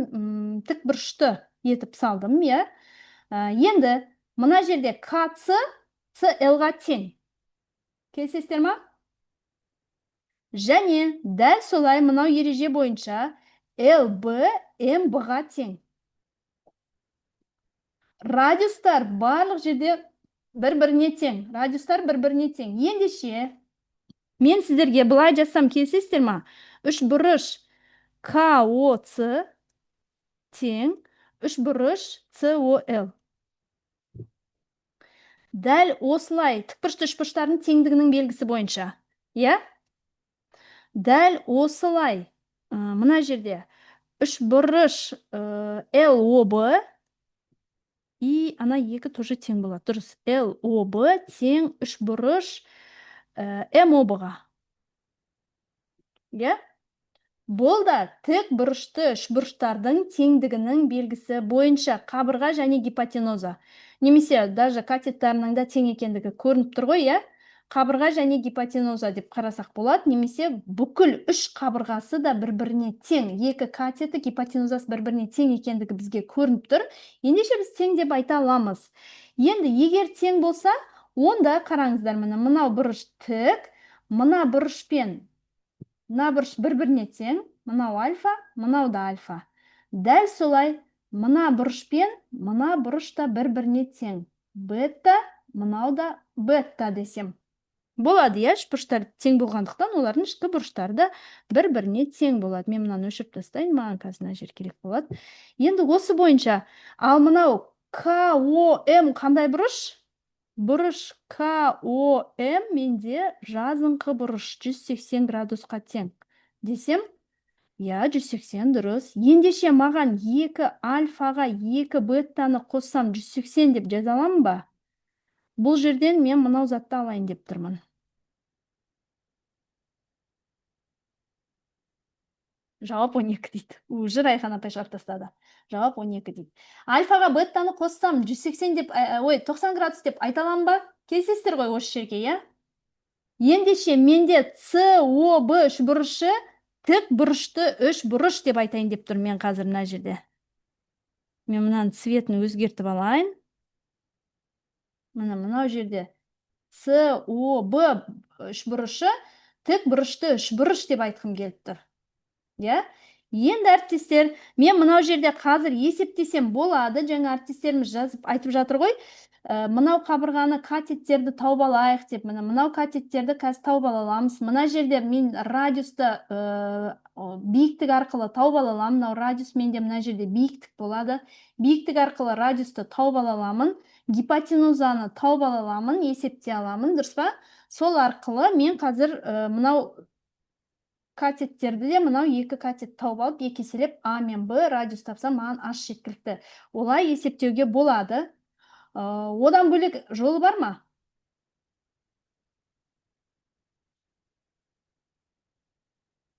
тікбұрышты етіп салдым, Енді мына жерде КЦ CL-ға тең. Келісесіздер ма? Және дәл солай мынау ереже бойынша LB MB-ға тең. Радиустар барлық жерде бір-біріне тең. Радиустар бір-біріне тең. Ендеше мен сіздерге былай жазсам, келісесіздер ма? Үшбұрыш КОЦ тең үшбұрыш COL. Дәл осылай тікбұрышты үшбұрыштардың теңдігінің белгісі бойынша. Дәл осылай мына жерде үшбұрыш LOB и ана екі тоже тең болады. Дұрыс. LOB тең үшбұрыш MOB-ға. Бұл да тік бұрышты үшбұрыштардың теңдігінің белгісі бойынша қабырға және гипотенуза. Немесе даже катеттарының да тең екендігі көрініп тұр ғой, иә? Қабырға және гипотенуза деп қарасақ болады, немесе бүкіл үш қабырғасы да бір-біріне тең. Екі катеті гипотенузасы бір-біріне тең екендігі бізге көрініп тұр. Ендеше біз тең деп айта аламыз. Енді егер тең болса, онда қараңыздар, мынау бұрыш тік, мына бұрышпен мына бұрыш бір-біріне тең, мынау альфа, мынау да альфа. Дәл солай, мына бұрышпен мына бұрыш та бір-біріне тең. Бетта, мынау да бетта десем. Болады, иә, үшбұрыштар тең болғандықтан, олардың ішкі бұрыштары да бір-біріне тең болады. Мен мынаны өшіріп тастайын, маған қазір мына жер керек болады. Енді осы бойынша, ал мынау КОМ қандай бұрыш? Бұрыш КОМ менде жазыңқы бұрыш 180 градусқа тең. Десем, я 180 дұрыс. Ендеше маған 2 альфаға 2 беттаны қоссам 180 деп жаза аламын ба? Бұл жерден мен мынау затты алайын деп тұрмын. Жауап 12 дейді. Уже Райхан апай шығарып тастады. Жауап 12 дейді. Альфаға беттаны қоссам 180 деп, 90 градус деп айта аламын ба? Келісесіздер ғой осы жерге, иә? Ендеше менде СОБ үшбұрышы тік бұрышты үшбұрыш деп айтайын деп тұрмын мен қазір мына жерде. Мен мынаның цветін өзгертіп алайын. Мынау жерде СОБ үшбұрышы тік бұрышты үшбұрыш деп айтқым келіп тұр. Иә? Енді әріптестер, мен мынау жерде қазір есептесем болады, жаңа әріптестеріміз жазып айтып жатыр ғой. Мынау қабырғаны катеттерді тауып алайық деп, мынау катеттерді қазір тауып аламыз. Мына жерде мен радиусты биіктік арқылы тауып аламын. Мынау радиус менде мына жерде биіктік болады. Биіктік арқылы радиусты тауып аламын. Гипотенузаны тауып аламын, есептей аламын, дұрыс па? Сол арқылы мен қазір мынау катеттерді де мынау екі катет тауып алып, екі еселеп А мен Б радиус тапсам, маған H жеткілікті. Олай есептеуге болады. Одан бөлек жолы бар ма?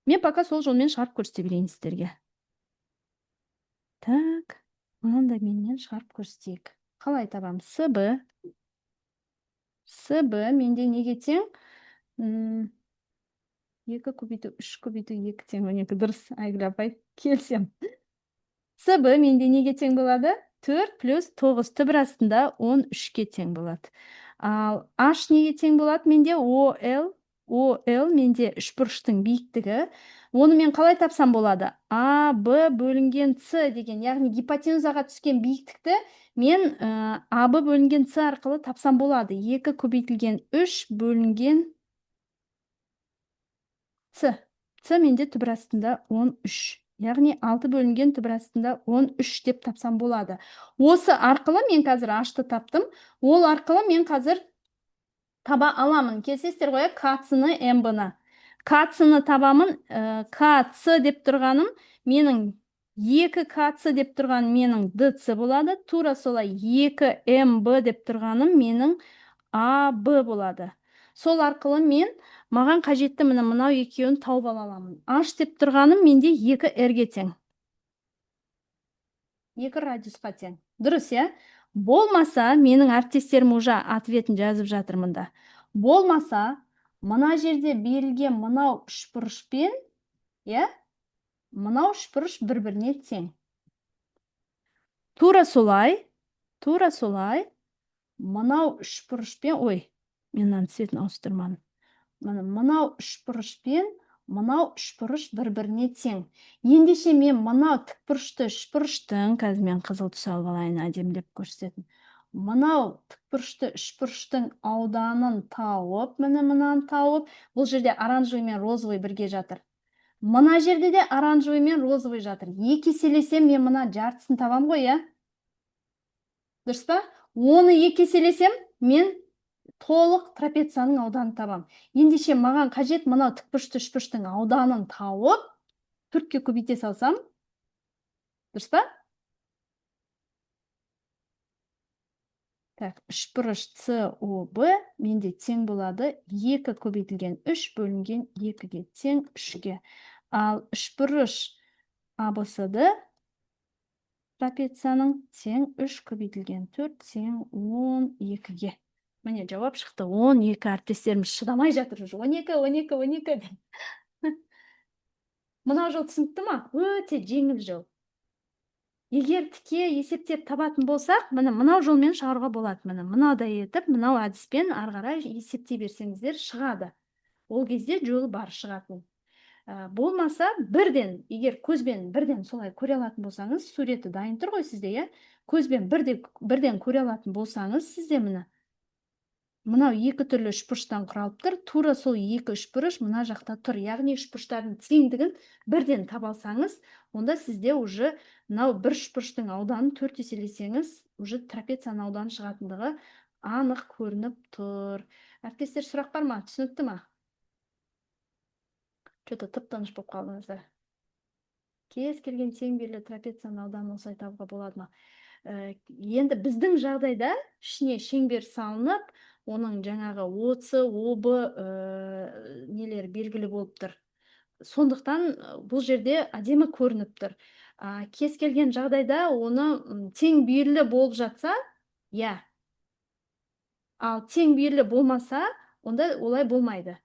Мен пока сол жолмен шығарып көрсете берейін сіздерге. Так, мынандай менен шығарып көрсетейік. Қалай табам? СБ менде неге тең? 2 көбейту 3 көбейту 2 тең 12. Дұрыс, Айгүл апай, келсем. СБ менде неге тең болады? 4 плюс 9 түбір астында 13-ке тең болады. Ал H неге тең болады? Менде OL менде үшбұрыштың биіктігі. Оны мен қалай тапсам болады? А, Б бөлінген С деген, яғни гипотенузаға түскен биіктікті мен АБ бөлінген С арқылы тапсам болады. 2 көбейтілген 3 бөлінген С. С менде түбір астында 13. Яғни 6 бөлінген түбір астында 13 деп тапсам болады. Осы арқылы мен қазір H-ты таптым. Ол арқылы мен қазір таба аламын. Келсеңіздер ғой, К-ны, МБ-ны. К-ны табамын. К-ц деп тұрғаным менің 2 К-ц деп тұрғаным менің ДЦ болады. Тура солай 2 МБ деп тұрғаным менің АБ болады. Сол арқылы мен маған қажетті мынау екеуін тауып ала аламын. H деп тұрғаным менде 2 R-ге тең. 2 радиусқа тең. Дұрыс, иә? Болмаса, менің әріптестерім уже ответін жазып жатыр мында. Болмаса, мына жерде берілген мынау үшбұрышпен, иә? Мынау үшбұрыш бір-біріне тең. Тура солай, мынау үшбұрышпен, мен мынаның цветін ауыстырмадым. Мынау үшбұрышпен мынау үшбұрыш бір-біріне тең. Ендеше мен мынау тікбұрышты үшбұрыштың, қазір мен қызыл түс алып алайын, әдемілеп көрсететін. Мынау тікбұрышты үшбұрыштың ауданын тауып, мынаны тауып, бұл жерде оранжевый мен розовый бірге жатыр. Мына жерде де оранжевый мен розовый жатыр. Екі еселесем, мен мына жартысын табам ғой, иә? Дұрыс па? Оны екі еселесем, мен толық трапецияның ауданын табам. Ендеше маған қажет мынау тікбұрышты үшбұрыштың ауданын тауып, 4-ке көбейте салсам, дұрыс па? Так, үшбұрыш СОБ менде тең болады 2 көбейтілген 3 бөлінген 2-ге тең 3-ге. Ал үшбұрыш ABCD трапецияның тең 3 көбейтілген 4 тең 12-ге. Міне жауап шықты. 12. Әріптестеріміз шыдамай жатыр уже. 12, 12, 12 деп. Мынау жол түсінікті ма? Өте жеңіл жол. Егер тіке есептеп табатын болсақ, мынау жолмен шығаруға болады. Мынаудай етіп, мынау әдіспен ары қарай есептей берсеңіздер шығады. Ол кезде жолы бар шығатын. Болмаса бірден, егер көзбен бірден солай көре алатын болсаңыз, суреті дайын тұр ғой сізде, иә? Көзбен бірден көре алатын болсаңыз, сізде мынау екі түрлі үшбұрыштан құралып тұр. Тура сол екі үшбұрыш мына жақта тұр. Яғни үшбұрыштардың теңдігін бірден таба алсаңыз, онда сізде уже мынау бір үшбұрыштың ауданын 4 еселесеңіз, уже трапецияның ауданы шығатындығы анық көрініп тұр. Әріптестер, сұрақ бар ма? Түсінікті ма? Что-то тып-тыныш болып қалдыңыздар. Кез келген тең белгілі трапецияның ауданын осылай табуға болады ма? Енді біздің жағдайда ішіне шеңбер салынып, оның жаңағы оцы, обы нелер белгілі болып тұр. Сондықтан бұл жерде әдемі көрініп тұр. Кез келген жағдайда оны тең бүйірлі болып жатса, я. Ал тең бүйірлі болмаса, онда олай болмайды.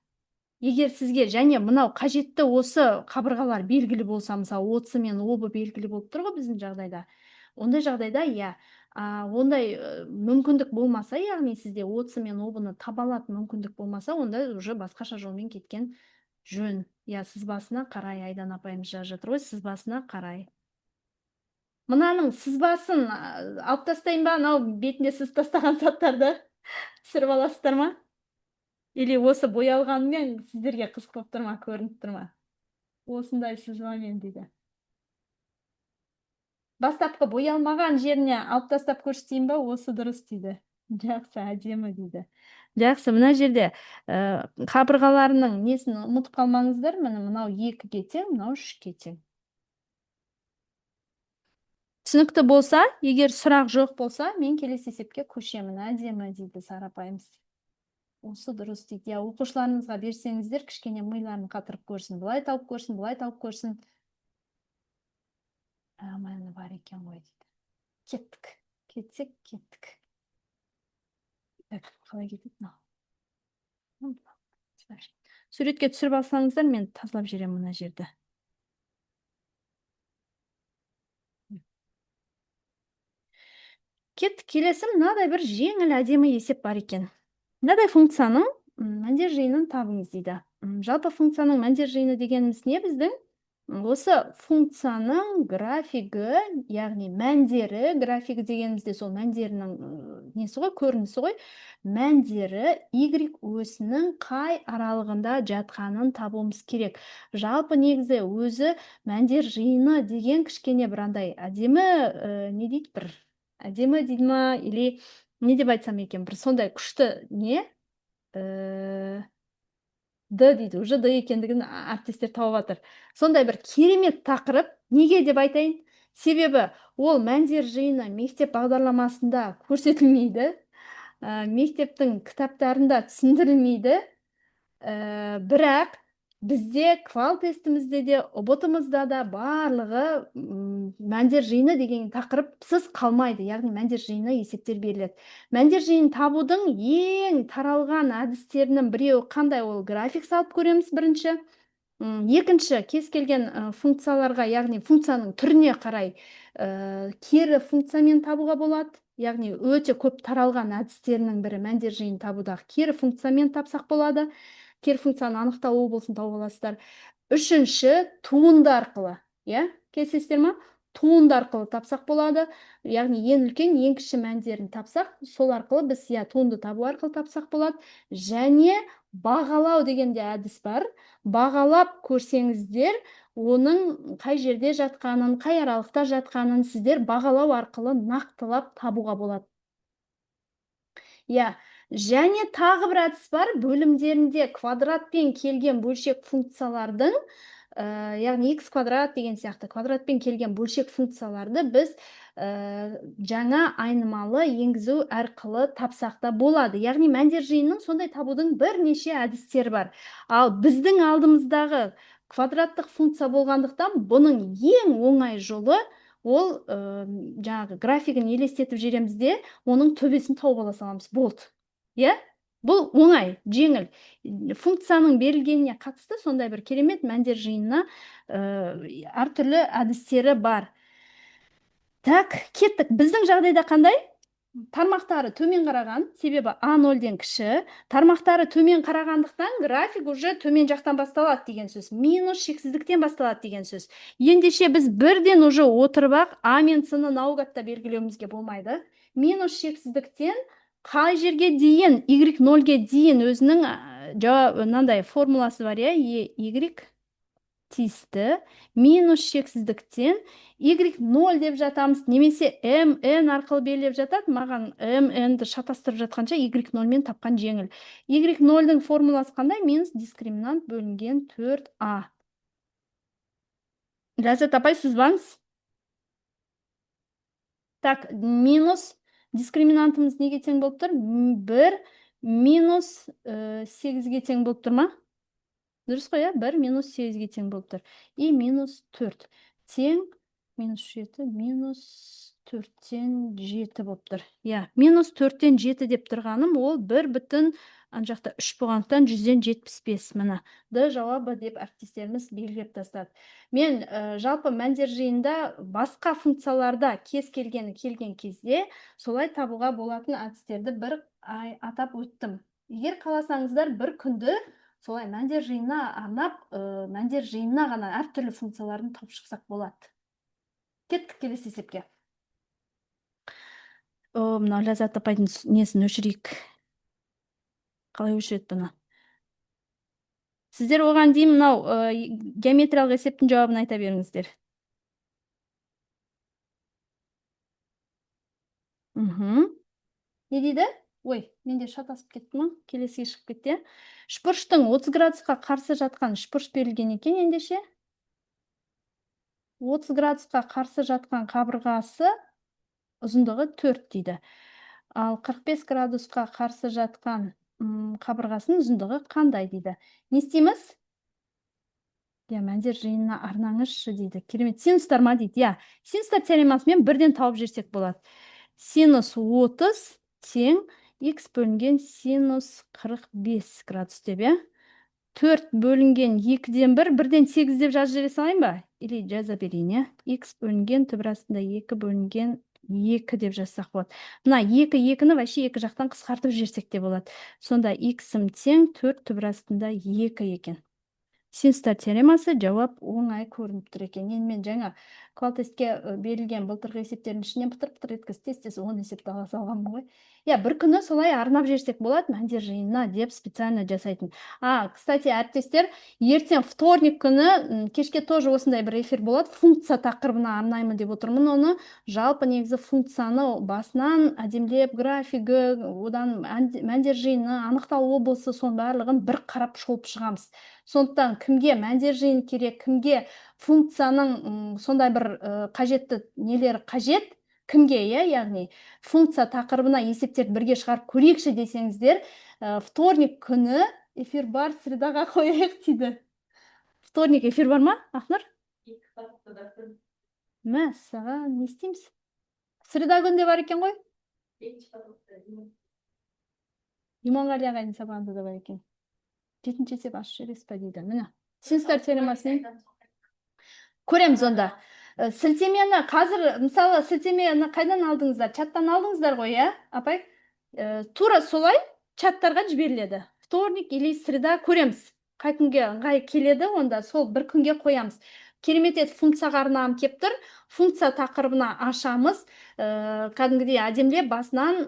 Егер сізге және мынау қажетті осы қабырғалар белгілі болса, мысалы, оцы мен обы белгілі болып тұр ғой біздің жағдайда. Ондай жағдайда, я, ондай мүмкіндік болмаса, яғни сізде оцы мен обыны таба алатын мүмкіндік болмаса, онда уже басқаша жолмен кеткен жөн. Я, сызбасына қарай, Айдан апайымыз жазып жатыр ғой, сызбасына қарай. Мынаның сызбасын алып тастайын ба, анау бетінде сыз тастаған заттарды түсіріп аласыздар ма? Или осы боялғанымен сіздерге қызық болып тұр ма, көрініп тұр ма? Осындай сызбамен дейді. Бастапқы боялмаған жеріне алып тастап көрсетейін ба, осы дұрыс дейді. Жақсы, әдемі дейді. Жақсы, мына жерде қабырғаларының несін ұмытып қалмаңыздар. Мынау 2-ге тең, мынау 3-ге тең. Түсінікті болса, егер сұрақ жоқ болса, мен келесі есепке көшемін. Әдемі дейді Сара апайымыз. Осы дұрыс дейді. Оқушыларыңызға берсеңіздер, кішкене миларын қатырып көрсін. Бұлай тауып көрсін, бұлай тауып көрсін. Мәні бар екен ғой дейді. Кеттік. Кетсек, кеттік. Қалай кетеді? Суретке түсіріп алсаңыздар, мен тазалап жіберемін мына жерді. Кеттік, келесі мынадай бір жеңіл әдемі есеп бар екен. Мынадай функцияның мәндер жиынын табыңыз дейді. Жалпы функцияның мәндер жиыны дегеніміз не біздің? Осы функцияның графигі, яғни мәндері, графигі дегенімізде сол мәндерінің несі ғой, көрінісі ғой, мәндері y өсінің қай аралығында жатқанын табуымыз керек. Жалпы негізі өзі мәндер жиыны деген кішкене бір андай әдемі, не дейді бір, әдемі дейді ма, или не деп айтсам екен, бір сондай күшті не? Д дейді, уже Д екендігін әріптестер тауып жатыр. Сондай бір керемет тақырып, неге деп айтайын? Себебі ол мәндер жиыны мектеп бағдарламасында көрсетілмейді, мектептің кітаптарында түсіндірілмейді, бірақ бізде квал тестімізде де, ұбт-ымызда да барлығы мәндер жиыны деген тақырыпсыз қалмайды, яғни мәндер жиыны есептер беріледі. Мәндер жиынын табудың ең таралған әдістерінің біреуі қандай? Ол график салып көреміз бірінші. Екінші, кез келген функцияларға, яғни функцияның түріне қарай кері функциямен табуға болады. Яғни өте көп таралған әдістерінің бірі мәндер жиынын табудағы кері функциямен тапсақ болады. Кері функцияны анықталуы болсын тауып аласыздар. Үшінші, туынды арқылы. Келісесіздер ма? Туынды арқылы тапсақ болады. Яғни ең үлкен, ең кіші мәндерін тапсақ, сол арқылы біз туынды табу арқылы тапсақ болады. Және бағалау дегенде әдіс бар. Бағалап көрсеңіздер, оның қай жерде жатқанын, қай аралықта жатқанын сіздер бағалау арқылы нақтылап табуға болады. Және тағы бір әдіс бар, бөлімдерінде квадратпен келген бөлшек функциялардың, яғни x квадрат деген сияқты квадратпен келген бөлшек функцияларды біз жаңа айнымалы енгізу арқылы тапсақта болады. Яғни мәндер жиынының сондай табудың бірнеше әдістері бар. Ал біздің алдымыздағы квадраттық функция болғандықтан бұның ең оңай жолы ол жаңағы графигін елестетіп жібереміз де оның төбесін тауып ала саламыз, болды. Иә? Бұл оңай, жеңіл. Функцияның берілгеніне қатысты сондай бір керемет мәндер жиынына әртүрлі әдістері бар. Так, кеттік. Біздің жағдайда қандай? Тармақтары төмен қараған, себебі А0-ден кіші. Тармақтары төмен қарағандықтан график уже төмен жақтан басталады деген сөз. Минус шексіздіктен басталады деген сөз. Ендеше біз бірден уже отырып-ақ А мен С-ны наугатта белгілеуімізге болмайды. Минус шексіздіктен қай жерге дейін, Y0-ге дейін өзінің мынандай формуласы бар, Y тиісті, минус шексіздіктен Y0 деп жатамыз, немесе MN арқылы белгілеп жатады. Маған MN-ді шатастырып жатқанша Y0 мен тапқан жеңіл. Y0-дің формуласы қандай? Минус дискриминант бөлінген 4А. Ләззат апай, сіз бармыз? Так, минус дискриминантымыз неге тең болып тұр? 1 минус 8-ге тең болып тұр ма? Дұрыс қой, 1 минус 8-ге тең болып тұр. И минус 4 тең минус 7 минус 4-тен 7 болып тұр. Минус 4-тен 7 деп тұрғаным, ол 1 бүтін ан жақта 3 болғандықтан 100-ден 75. Мына Д жауабы деп әріптестеріміз белгілеп тастады. Мен жалпы мәндер жиында басқа функцияларда келген кезде солай табуға болатын әдістерді бір атап өттім. Егер қаласаңыздар бір күнді солай мәндер жиынына арнап, мәндер жиынына ғана әртүрлі функцияларын тауып шықсақ болады. Кеттік келесі есепке. Мына Ләззат апайдың несін өшірейік. Қалай өшіреді бұны? Сіздер оған дейін мынау геометриялық есептің жауабын айта беріңіздер. Не дейді? Ой, менде шатасып кетті ма? Келесіге шығып кетті. Үшбұрыштың 30 градусқа қарсы жатқан үшбұрыш берілген екен ендеше. 30 градусқа қарсы жатқан қабырғасы ұзындығы 4 дейді. Ал 45 градусқа қарсы жатқан қабырғасының ұзындығы қандай дейді. Не істейміз? Мәндер жиынына арнаңызшы дейді. Керемет. Синустар ма дейді. Синустар теоремасымен бірден тауып жерсек болады. Синус 30 тең x бөлінген синус 45 градус деп, 4 бөлінген 2-ден 1, 1-ден 8 деп жазып жібере салайын ба? Или жаза берейін, x бөлінген түбір астында 2 бөлінген 2 деп жазсақ болады. Мына 2-2-ні вообще екі жақтан қысқартып жерсек те болады. Сонда x-ім тең 4 түбір астында 2 екен. Синустар теоремасы жауап оңай көрініп тұр екен. Енді мен жаңа квалтестке берілген былтырғы есептердің ішінен пытыр-пытыр еткізіп тез 10 есепті ала салғанмын ғой. Бір күні солай арнап жерсек болады мәндер жиынына деп специально жасайтын. Кстати, әріптестер, ертең вторник күні кешке тоже осындай бір эфир болады. Функция тақырыбына арнаймын деп отырмын. Оны жалпы негізі функцияны басынан әдемілеп графигі, одан мәндер жиыны, анықтау облысы, соның барлығын бір қарап шолып шығамыз. Сондықтан кімге мәндер жиын керек, кімге функцияның сондай бір қажетті нелері қажет, кімге, яғни функция тақырыбына есептерді бірге шығарып көрейікші десеңіздер, вторник күні эфир бар, средаға қояйық дейді. Вторник эфир бар ма, Ақнұр? Мәссаған, не істейміз? Среда күнде бар екен ғой? Иманғали ағайдың сабағында да бар екен. 7-ші есеп ашып жібересіз ба дейді. Міне, синустар теоремасын көреміз онда. Сілтемені қазір, мысалы, сілтемені қайдан алдыңыздар? Чаттан алдыңыздар ғой, апай? Тура солай чаттарға жіберіледі. Вторник или среда көреміз. Қай күнге ыңғай келеді, онда сол бір күнге қоямыз. Керемет ет функцияға арнағым кеп тұр. Функция тақырыбына ашамыз. Кәдімгідей әдемілеп басынан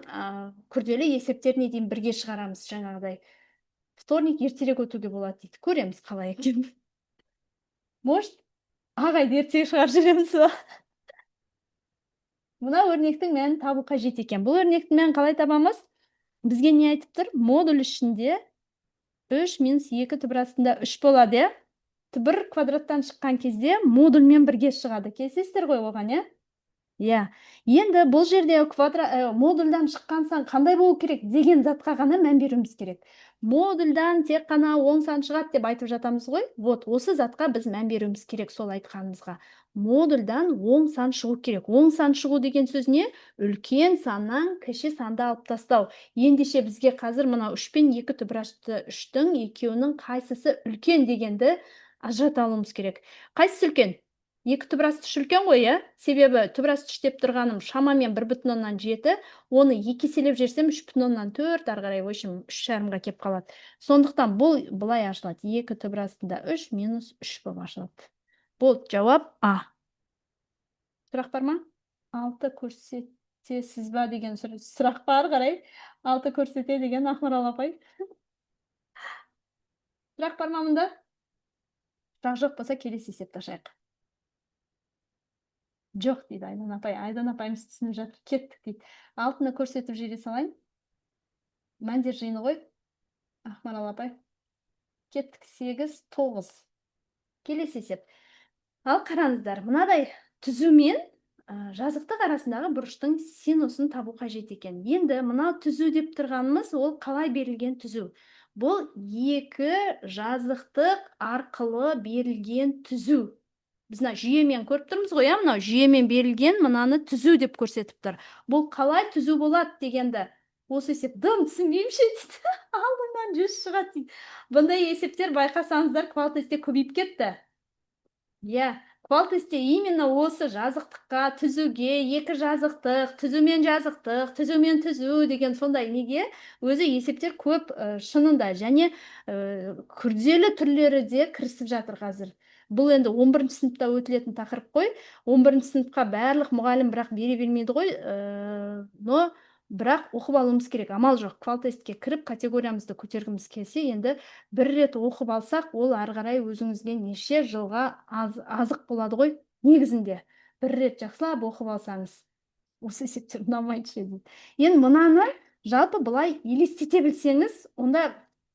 күрделі есептеріне дейін бірге шығарамыз жаңағыдай. Вторник ертерек өтуге болады дейді. Көреміз қалай екен. Может, ағайды ертерек шығарып жүреміз ба? Мына өрнектің мәнін табу қажет екен. Бұл өрнектің мәнін қалай табамыз? Бізге не айтып тұр? Модуль ішінде 3 минус 2 түбір астында 3 болады. Түбір квадраттан шыққан кезде модульмен бірге шығады. Келісесіздер ғой оған, Иә. Енді бұл жерде модульдан шыққан сан қандай болу керек деген затқа ғана мән беруіміз керек. Модульдан тек қана оң сан шығады деп айтып жатамыз ғой. Вот, осы затқа біз мән беруіміз керек сол айтқанымызға. Модульдан оң сан шығу керек. Оң сан шығу деген сөз не? Үлкен саннан кіші санды алып тастау. Ендеше бізге қазір мына 3 пен 2 түбірашты 3-тің екеуінің қайсысы үлкен дегенді ажырата алуымыз керек. Қайсысы үлкен? 2 түбірасты 3 үлкен ғой, иә? Себебі түбірасты 3 деп тұрғаным шамамен 1,7, оны 2 еселеп жерсем 3,4, ары қарай, в общем, 3,5-ға кеп қалады. Сондықтан бұл былай ашылады. 2 түбірастында 3 минус 3 болып ашылады. Бұл жауап А. Сұрақ бар ма? 6 көрсетесіз ба деген сұрақ бар, қарай. 6 көрсете деген Ақмарал апай. Сұрақ бар ма мұнда? Сұрақ жоқ болса келесі есепті ашайық. Жоқ дейді Айдан апай. Айдан апайымыз түсініп жатыр. Кеттік дейді. 6-ны көрсетіп жібере салайын. Мәндер жиыны ғой. Ақмарал апай. Кеттік 8, 9. Келесі есеп. Ал қараңыздар, мынадай түзу мен жазықтық арасындағы бұрыштың синусын табу қажет екен. Енді мына түзу деп тұрғанымыз ол қалай берілген түзу? Бұл 2 жазықтық арқылы берілген түзу. Біз жүйемен көріп тұрмыз ғой, мынау жүйемен берілген мынаны түзу деп көрсетіп тұр. Бұл қалай түзу болады дегенді осы есеп дым түсінбеймше дейді. Алдынан 100 шығады дейді. Бұндай есептер байқасаңыздар квал тестте көбейіп кетті. Иә, квал тестте именно осы жазықтыққа, түзуге, 2 жазықтық, түзумен жазықтық, түзумен түзу деген сондай неге өзі есептер көп шынында, және күрделі түрлері де кірісіп жатыр қазір. Бұл енді 11-ші сыныпта өтілетін тақырып қой. 11-ші сыныпқа барлық мұғалім бірақ бере бермейді ғой. Но бірақ оқып алуымыз керек. Амал жоқ. Квал тестке кіріп категориямызды көтергіміз келсе, енді бір рет оқып алсақ, ол ары қарай өзіңізге неше жылға азық болады ғой негізінде. Бір рет жақсылап оқып алсаңыз. Осы есептер ұнамайды ше. Енді мынаны жалпы былай елестете білсеңіз, онда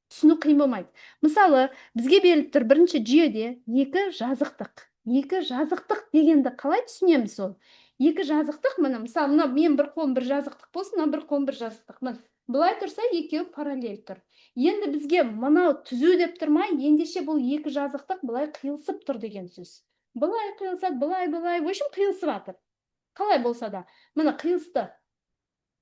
түсіну қиын болмайды. Мысалы, бізге беріліп тұр бірінші жүйеде 2 жазықтық. 2 жазықтық дегенді қалай түсінеміз ол? 2 жазықтық, міне, мысалы, мына мен бір қолым бір жазықтық болсын, мына бір қолым бір жазықтық. Міне, былай тұрса, екеуі параллель тұр. Енді бізге мынау түзу деп тұрмай, ендеше бұл 2 жазықтық былай қиылысып тұр деген сөз. Былай қиылысады, былай, в общем, қиылысып жатыр. Қалай болса да, міне қиылысты.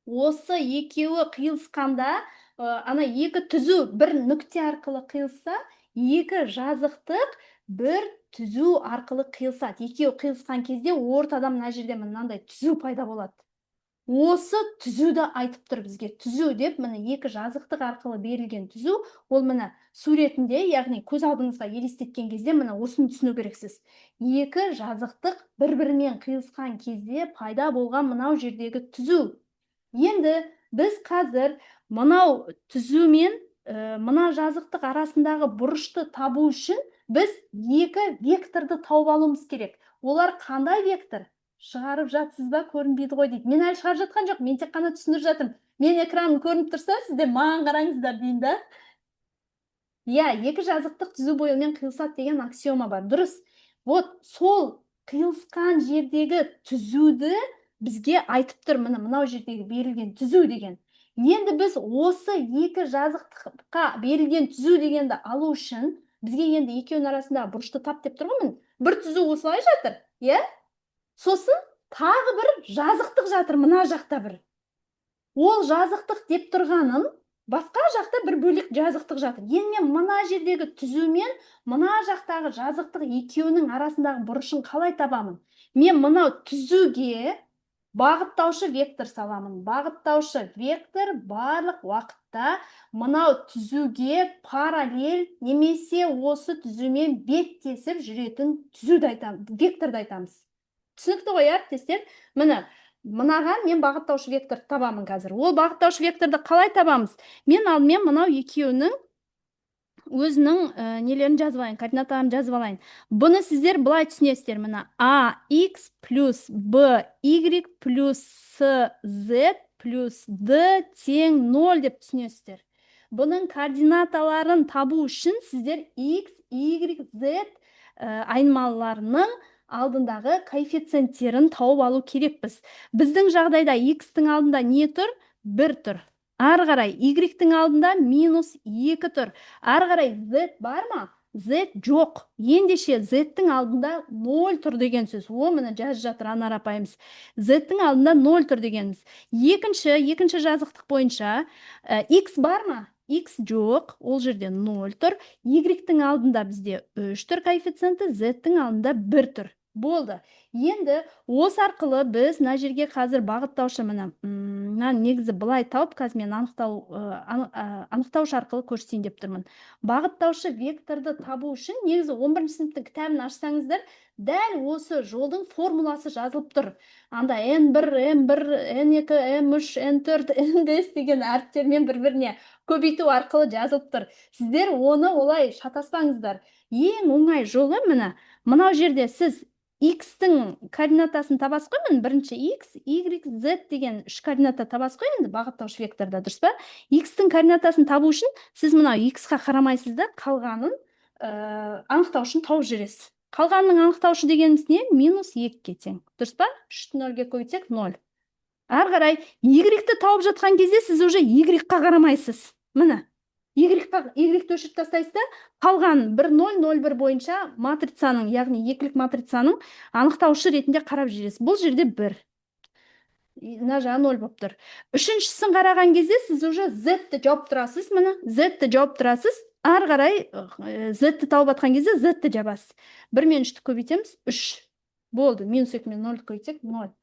Осы екеуі қиылысқанда, ана 2 түзу бір нүкте арқылы қиылса, 2 жазықтық бір түзу арқылы қиылсады. Екеуі қиылысқан кезде ортада мына жерде мынандай түзу пайда болады. Осы түзуді айтып тұр бізге. Түзу деп, міне 2 жазықтық арқылы берілген түзу, ол міне суретінде, яғни көз алдыңызға елестеткен кезде міне осыны түсіну керексіз. 2 жазықтық бір-бірімен қиылысқан кезде пайда болған мынау жердегі түзу. Енді біз қазір мынау түзу мен мына жазықтық арасындағы бұрышты табу үшін біз 2 векторды тауып алуымыз керек. Олар қандай вектор? Шығарып жатсыз ба, көрінбейді ғой дейді. Мен әлі шығарып жатқан жоқ, мен тек қана түсіндіріп жатырмын. Мен экраным көрініп тұрса, сіздер маған қараңыздар дейін да. Иә, 2 жазықтық түзу бояумен қиылысады деген аксиома бар. Дұрыс. Вот сол қиылысқан жердегі түзуді бізге айтып тұр, мынау жердегі берілген түзу деген. Енді біз осы 2 жазықтыққа берілген түзу дегенді алу үшін, бізге енді екеуінің арасында бұрышты тап деп тұрғанмын. Бір түзу осылай жатыр, иә? Сосын тағы бір жазықтық жатыр, мына жақта бір. Ол жазықтық деп тұрғаным, басқа жақта бір бөлек жазықтық жатыр. Енді мен мына жердегі түзу мен мына жақтағы жазықтық екеуінің арасындағы бұрышын қалай табамын? Мен мынау түзуге бағыттаушы вектор саламын. Бағыттаушы вектор барлық уақытта мынау түзуге параллель немесе осы түзумен беттесіп жүретін түзуді айтамыз, векторды айтамыз. Түсінікті ғой, әріптестер? Мынаған мен бағыттаушы вектор табамын қазір. Ол бағыттаушы векторды қалай табамыз? Мен алдымен мынау екеуінің өзінің нелерін жазып алайын, координаттарын жазып алайын. Бұны сіздер былай түсінесіздер, мына ax плюс by плюс z плюс d тең 0 деп түсінесіздер. Бұның координаталарын табу үшін сіздер x, y, z айнымалыларының алдындағы коэффициенттерін тауып алу керекпіз. Біздің жағдайда x-тің алдында не тұр? 1 тұр. Ары қарай y-тің алдында -2 тұр. Ары қарай z бар ма? Z жоқ. Ендеше z-тің алдында 0 тұр деген сөз. О, міне жазып жатыр Анар апайымыз. Z-тің алдында 0 тұр дегеніміз. Екінші жазықтық бойынша x бар ма? X жоқ, ол жерде 0 тұр. Y-тің алдында бізде 3 тұр коэффициенті, Z-тің алдында 1 тұр. Болды. Енді осы арқылы біз мына жерге қазір бағыттаушы міне негізі былай тауып, қазір мен анықтаушы арқылы көрсетейін деп тұрмын. Бағыттаушы векторды табу үшін негізі 11-ші сыныптың кітабын ашсаңыздар, дәл осы жолдың формуласы жазылып тұр. Анда n1, m1, n2, m3, n4, n5 деген әріптермен бір-біріне көбейту арқылы жазылып тұр. Сіздер оны олай шатаспаңыздар. Ең оңай жолы мынау жерде сіз x-тің координатасын табасыз қой, бірінші x, y, z деген 3 координата табасыз қой, енді бағыттаушы векторда, дұрыс па? X-тің координатасын табу үшін сіз мынау x-қа қарамайсыз да, қалғанын анықтаушын тауып жүресіз. Қалғанның анықтаушы дегеніміз не? -2-ге тең. Дұрыс па? 3-ті 0-ге көбейтсек 0. Ары қарай y-ті тауып жатқан кезде сіз уже y-қа қарамайсыз. Міне, y-ті өшіріп тастайсыз да, қалған 1, 0, 0, 1 бойынша матрицаның, яғни екілік матрицаның анықтаушы ретінде қарап жүресіз. Бұл жерде 1. Мына жағы 0 болып тұр. Үшіншісін қараған кезде сіз уже z-ті жауып тұрасыз. Міне, z-ті жауып тұрасыз. Ары қарай z-ті тауып атқан кезде z-ті жабасыз. 1 мен 3-ті көбейтеміз, 3. Болды, -2 мен 0 көбейтсек 0.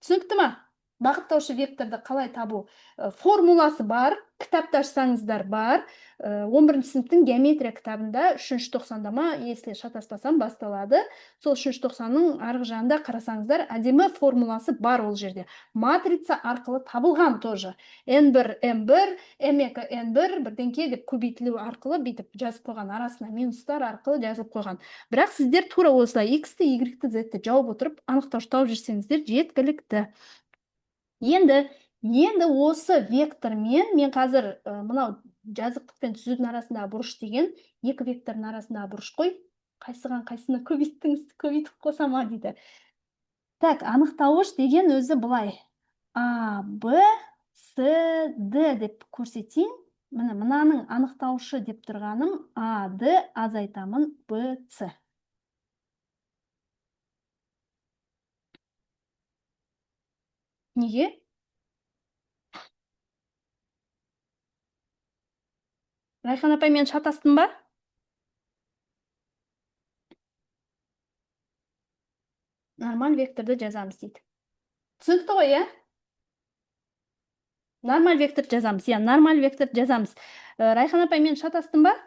Түсінікті ма? Бағыттаушы векторды қалай табу? Формуласы бар, кітапты ашсаңыздар бар. 11-ші сыныптың геометрия кітабында 3-ші тоқсанда ма, если шатаспасам, басталады. Сол 3-ші тоқсанның арғы жағында қарасаңыздар, әдемі формуласы бар ол жерде. Матрица арқылы табылған тоже. n1, m1, m2, n1, бірдеңке деп көбейтілу арқылы бүйтіп жазып қойған, арасына минустар арқылы жазылып қойған. Бірақ сіздер тура осылай x-ті, y-ті, z-ті жауып отырып, анықтаушы тауып жүрсеңіздер жеткілікті. Енді осы вектормен мен қазір мынау жазықтық пен түзудің арасындағы бұрыш деген екі вектордың арасындағы бұрыш қой. Қайсыны көбейттіңіз, көбейтіп қосам ма дейді. Так, анықтауыш деген өзі былай. А, Б, С, Д деп көрсетейін. Мынаның анықтаушы деп тұрғаным А, Д азайтамын Б, С. Неге? Райхан апай, мен шатастым ба? Нормаль векторды жазамыз дейді. Түсінікті ғой, е? Нормаль вектор жазамыз. Нормаль вектор жазамыз. Райхан апай, мен шатастым ба?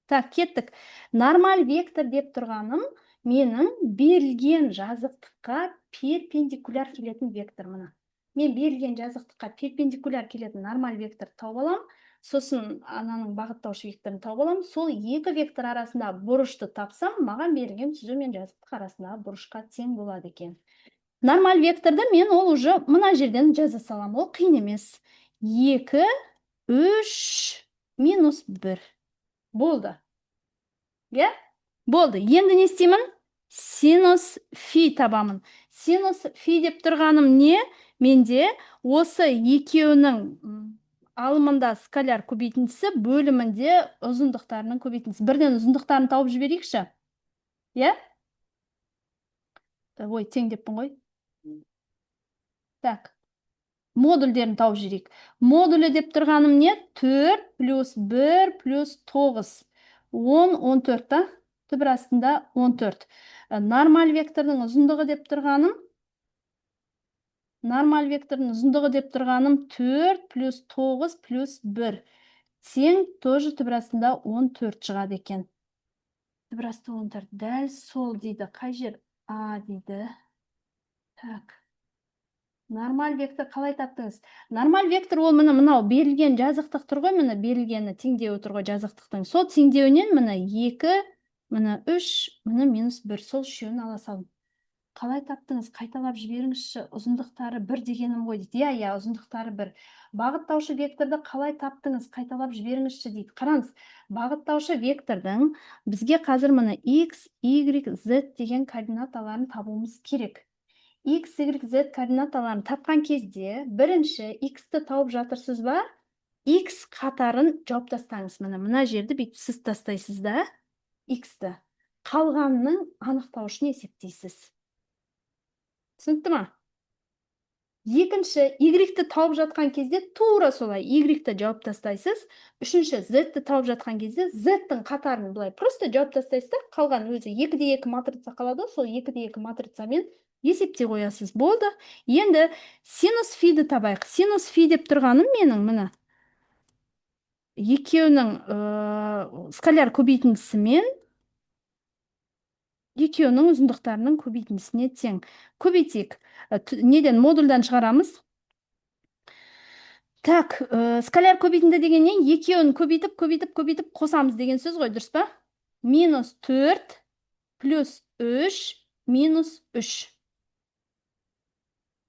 Так, кеттік. Нормаль вектор деп тұрғаным менің берілген жазықтыққа перпендикуляр келетін вектор мына. Мен берілген жазықтыққа перпендикуляр келетін нормаль вектор тауып алам. Сосын ананың бағыттаушы векторын тауып алам. Сол екі вектор арасында бұрышты тапсам, маған берілген түзу мен жазықтық арасында бұрышқа тең болады екен. Нормаль векторды мен ол уже мына жерден жаза салам. Ол қиын емес. 2, 3, -1. Болды. Болды. Енді не істеймін? Синус фи табамын. Синус фи деп тұрғаным не? Менде осы екеуінің алымында скаляр көбейтіндісі, бөлімінде ұзындықтарының көбейтіндісі. Бірден ұзындықтарын тауып жіберейікші. Ой, тең деппін ғой. Так. Модульдерін тауып жіберейік. Модулі деп тұрғаным не? 4 плюс 1 плюс 9. 10, 14 та? Түбір астында 14. Нормаль вектордың ұзындығы деп тұрғаным 4 плюс 9 плюс 1. Тең тоже түбір астында 14 шығады екен. Түбір асты 14. Дәл сол дейді. Қай жер? А дейді. Так. Нормаль вектор қалай таптыңыз? Нормаль вектор ол мынау берілген жазықтық тұр ғой, берілгені теңдеуі тұр ғой жазықтықтың. Сол теңдеуінен 2, 3, -1 сол үшеуін ала салым. қалай таптыңыз? Қайталап жіберіңізші. Ұзындықтары 1 дегенім ғой дейді. Иә, ұзындықтары 1. Бағыттаушы векторды қалай таптыңыз? Қайталап жіберіңізші дейді. Қараңыз, бағыттаушы вектордың бізге қазір міне x, y, z деген координаталарын табуымыз керек. X, Y, Z координаталарын тапқан кезде бірінші X-ті тауып жатырсыз ба? X қатарын жауып тастаңыз. Мына жерді бүйтіп сыз тастайсыз да, X-ті. Қалғанның анықтауышын есептейсіз. Түсінікті ма? Екінші, Y-ті тауып жатқан кезде тура солай Y-ті жауып тастайсыз. Үшінші, Z-ті тауып жатқан кезде Z-тің қатарын былай просто жауып тастайсыз да, қалған өзі 2-де 2 матрица қалады, сол 2-де 2 матрицамен есепте қоясыз. Болды. Енді синус фиді табайық. Синус фи деп тұрғаным менің міне екеуінің скаляр көбейтіндісі мен екеуінің ұзындықтарының көбейтіндісіне тең. Көбейтейік. Неден, модульдан шығарамыз. Так, скаляр көбейтінді дегеннен екеуін көбейтіп қосамыз деген сөз ғой, дұрыс па? Минус 4 плюс 3 минус 3.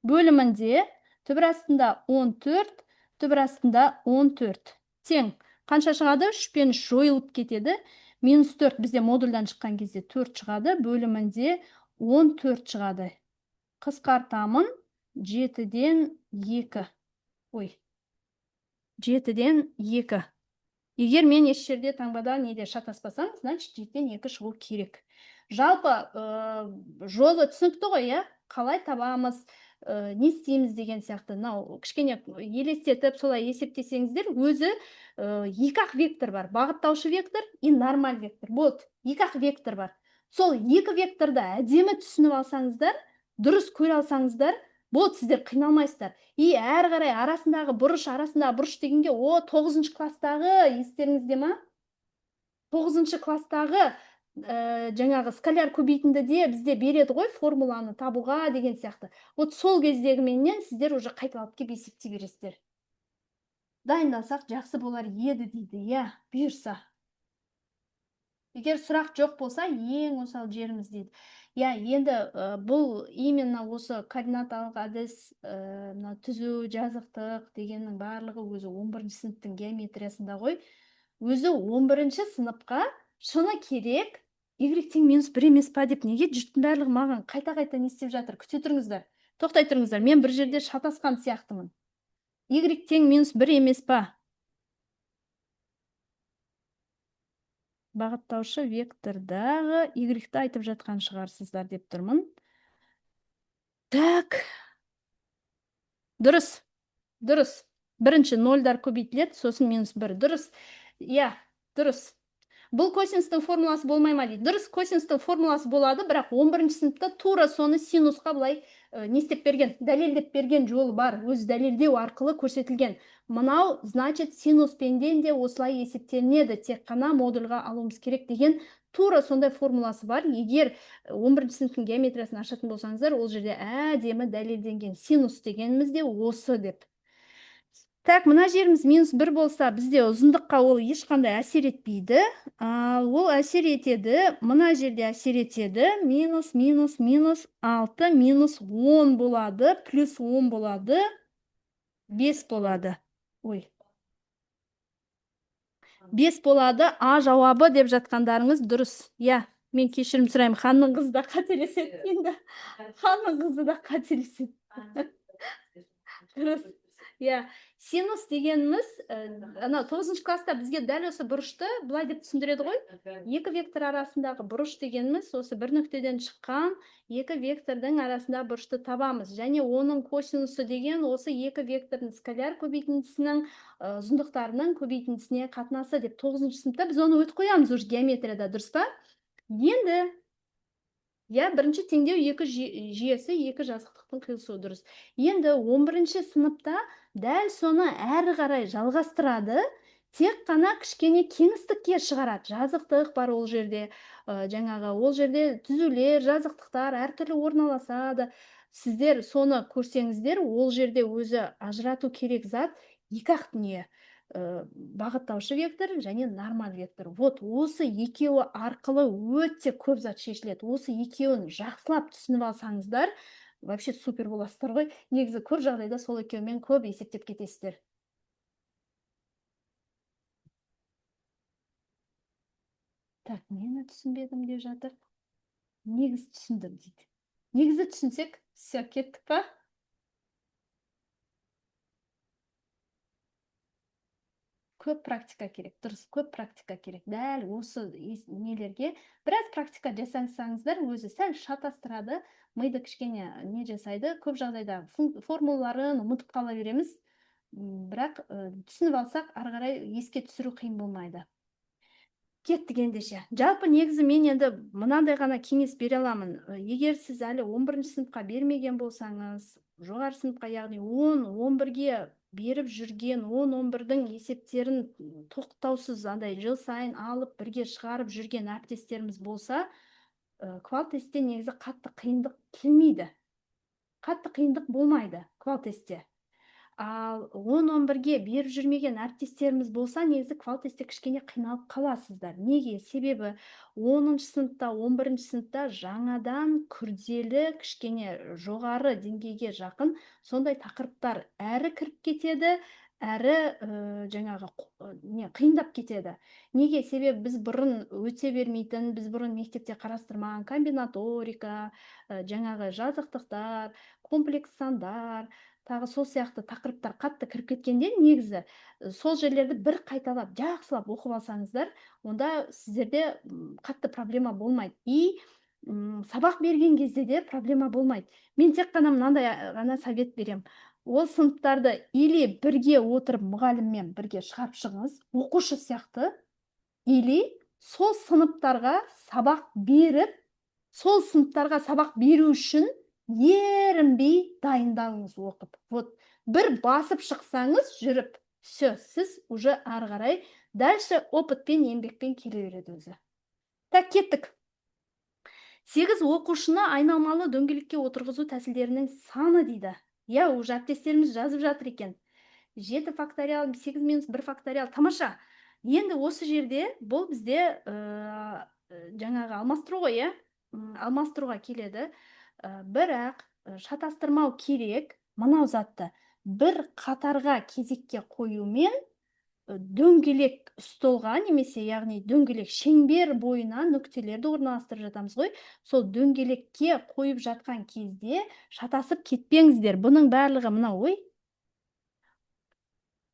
Бөлімінде түбір астында 14, түбір астында 14. Тең. Қанша шығады? 3 пен 3 жойылып кетеді. Минус 4 бізде модульдан шыққан кезде 4 шығады. Бөлімінде 14 шығады. Қысқартамын. 7-ден 2. Ой. 7-ден 2. Егер мен еш жерде таңбада неде шатаспасам, значит 7-ден 2 шығу керек. Жалпы жолы түсінікті ғой, иә? Қалай табамыз, не істейміз деген сияқты. Кішкене елестетіп, солай есептесеңіздер, өзі екі-ақ вектор бар. Бағыттаушы вектор и нормаль вектор. Вот, екі-ақ вектор бар. Сол екі векторды әдемі түсініп алсаңыздар, дұрыс көре алсаңыздар, болды, сіздер қиналмайсыздар. И әрі қарай арасындағы бұрыш дегенге, 9-шы класстағы, естеріңізде ма? 9-шы класстағы жаңағы скаляр көбейтінді де бізде береді ғой формуланы табуға деген сияқты. Вот сол кездегі менен сіздер уже қайталап кеп есептей бересіздер. Дайындалсақ жақсы болар еді дейді, иә, бұйырса. Егер сұрақ жоқ болса, ең осал жеріміз дейді. Я, енді бұл именно осы координаталық әдіс, түзу, жазықтық дегеннің барлығы өзі 11-ші сыныптың геометриясында ғой. Өзі 11-ші сыныпқа шыны керек, y тең минус 1 емес па деп, неге жұрттың барлығы маған қайта-қайта не істеп жатыр? Күте тұрыңыздар. Тоқтай тұрыңыздар. Мен бір жерде шатасқан сияқтымын. Y тең минус 1 емес па? Бағыттаушы вектордағы y-ті айтып жатқан шығарсыздар деп тұрмын. Так. Дұрыс. Дұрыс. Бірінші нольдар көбейтіледі, сосын минус 1. Дұрыс. Я, дұрыс. Бұл косинустың формуласы болмай ма дейді. Дұрыс, косинустың формуласы болады, бірақ 11-ші сыныпта тура соны синусқа былай не істеп берген, дәлелдеп берген жолы бар. Өз дәлелдеу арқылы көрсетілген. Мынау, значит, синус пенден де осылай есептелінеді, тек қана модульға алуымыз керек деген тура сондай формуласы бар. Егер 11-ші сыныптың геометриясын ашатын болсаңыздар, ол жерде әдемі дәлелденген. Синус дегеніміз де осы деп. Так, мына жеріміз минус 1 болса, бізде ұзындыққа ол ешқандай әсер етпейді. Ол әсер етеді, мына жерде әсер етеді. Минус, минус, минус 6, минус 10 болады, плюс 10 болады, 5 болады. Ой. 5 болады, А жауабы деп жатқандарыңыз дұрыс. Я, мен кешірім сұраймын, ханның қызы да қателеседі енді. Ханның қызы да қателеседі. Дұрыс. Я, синус дегеніміз, 9-шы класста бізге дәл осы бұрышты бұлай деп түсіндіреді ғой. Екі вектор арасындағы бұрыш дегеніміз, осы бір нүктеден шыққан екі вектордың арасында бұрышты табамыз. Және оның косинусы деген осы екі вектордың скаляр көбейтіндісінің ұзындықтарының көбейтіндісіне қатынасы деп 9-шы сыныпта біз оны өтіп қоямыз уже геометрияда, дұрыс па? Енді бірінші теңдеу екі жүйесі, екі жазықтықтың қиылысуы дұрыс. Енді 11-ші сыныпта дәл соны әрі қарай жалғастырады, тек қана кішкене кеңістікке шығарады. Жазықтық бар ол жерде, жаңағы ол жерде түзулер, жазықтықтар әртүрлі орналасады. Сіздер соны көрсеңіздер, ол жерде өзі ажырату керек зат екі-ақ дүние. бағыттаушы вектор және нормаль вектор. Вот осы екеуі арқылы өте көп зат шешіледі. Осы екеуін жақсылап түсініп алсаңыздар, вообще супер боласыздар ғой. Негізі көп жағдайда сол екеуімен көп есептеп кетесіздер. Так, мені түсінбедім деп жатыр. Негізі түсіндім дейді. Негізі түсінсек, все, кеттік па? Көп практика керек, дұрыс, көп практика керек. Дәл осы нелерге біраз практика жасаңыздар, өзі сәл шатастырады, миды кішкене не жасайды, көп жағдайда формулаларын ұмытып қала береміз, бірақ түсініп алсақ, ары қарай еске түсіру қиын болмайды. Кеттік ендеше. Жалпы негізі мен енді мынандай ғана кеңес бере аламын. Егер сіз әлі 11-ші сыныпқа бермеген болсаңыз, жоғары сыныпқа, яғни 10-11-ге беріп жүрген 10-11-дің есептерін тоқтаусыз андай жыл сайын алып бірге шығарып жүрген әріптестеріміз болса, квал-тестте негізі қатты қиындық келмейді. Қатты қиындық болмайды квал-тестте. Ал 10-11-ге беріп жүрмеген әріптестеріміз болса, негізі квал-тестте кішкене қиналып қаласыздар. Неге? Себебі 10-ші сыныпта, 11-ші сыныпта жаңадан күрделі, кішкене жоғары деңгейге жақын сондай тақырыптар әрі кіріп кетеді, әрі жаңағы қиындап кетеді. Неге? Себебі біз бұрын өте бермейтін, біз бұрын мектепте қарастырмаған комбинаторика, жаңағы жазықтықтар, комплекс сандар, тағы сол сияқты тақырыптар қатты кіріп кеткенде, негізі сол жерлерді бір қайталап, жақсылап оқып алсаңыздар, онда сіздерде қатты проблема болмайды. И сабақ берген кезде де проблема болмайды. Мен тек қана мынандай ғана совет берем. Ол сыныптарды или бірге отырып мұғаліммен бірге шығарып шығыңыз, оқушы сияқты, или сол сыныптарға сабақ беріп, сол сыныптарға сабақ беру үшін ерінбей дайындалыңыз оқып. Вот бір басып шықсаңыз жүріп, все, сіз уже ары қарай дальше опытпен, еңбекпен келе береді өзі. Так, кеттік. 8 оқушыны айналмалы дөңгелекке отырғызу тәсілдерінің саны дейді. Я, уже әріптестеріміз жазып жатыр екен. 7 факториал, 8 минус 1 факториал. Тамаша. Енді осы жерде бұл бізде жаңағы алмастыру ғой, алмастыруға келеді. Бірақ шатастырмау керек мынау затты. Бір қатарға кезекке қоюмен дөңгелек столға, немесе яғни дөңгелек шеңбер бойына нүктелерді орналастырып жатамыз ғой. Сол дөңгелекке қойып жатқан кезде шатасып кетпеңіздер. Бұның барлығы мынау ой.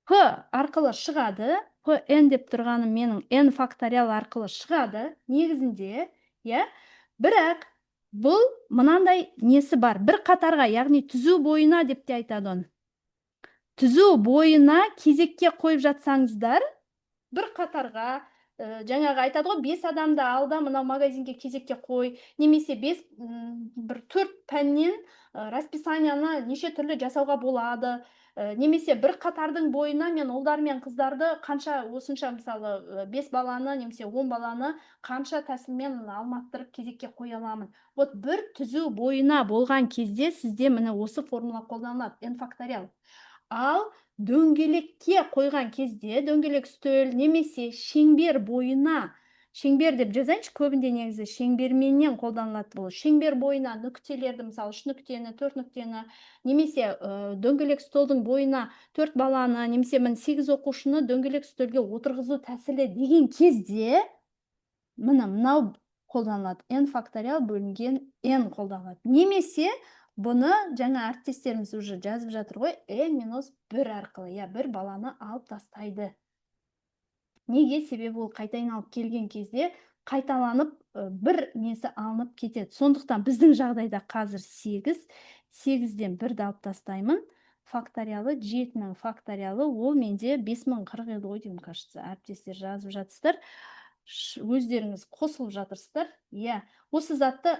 П арқылы шығады. П n деп тұрғаным менің n факториал арқылы шығады. Негізінде, бірақ бұл мынандай несі бар. Бір қатарға, яғни түзу бойына деп те айтады оны. Түзу бойына кезекке қойып жатсаңыздар, бір қатарға, жаңағы айтады ғой, 5 адамды алда мынау магазинге кезекке қой, немесе 4 пәннен расписанияны неше түрлі жасауға болады, немесе бір қатардың бойына мен ұлдар мен қыздарды қанша осынша, мысалы 5 баланы немесе 10 баланы қанша тәсілмен алмастырып кезекке қоя аламын. Вот бір түзу бойына болған кезде сізде міне осы формула қолданылады, n факториал. Ал дөңгелекке қойған кезде, дөңгелек үстел немесе шеңбер бойына, шеңбер деп жазайыншы, көбінде негізі шеңберменен қолданылады бұл. Шеңбер бойына нүктелерді, мысалы 3 нүктені, 4 нүктені, немесе дөңгелек столдың бойына 4 баланы, немесе 8 оқушыны дөңгелек үстелге отырғызу тәсілі деген кезде, мынау қолданылады. n факториал бөлінген n қолданылады. Немесе бұны жаңа әріптестеріміз уже жазып жатыр ғой, n минус 1 арқылы, бір баланы алып тастайды. Неге? Себебі ол қайта айналып келген кезде қайталанып бір несі алынып кетеді. Сондықтан біздің жағдайда қазір 8, 8-ден 1-ді алып тастаймын. Факториалы 7-нің факториалы, ол менде 5040 еді ғой деймін, кажется. Әріптестер жазып жатсыздар. Өздеріңіз қосылып жатырсыздар. Осы затты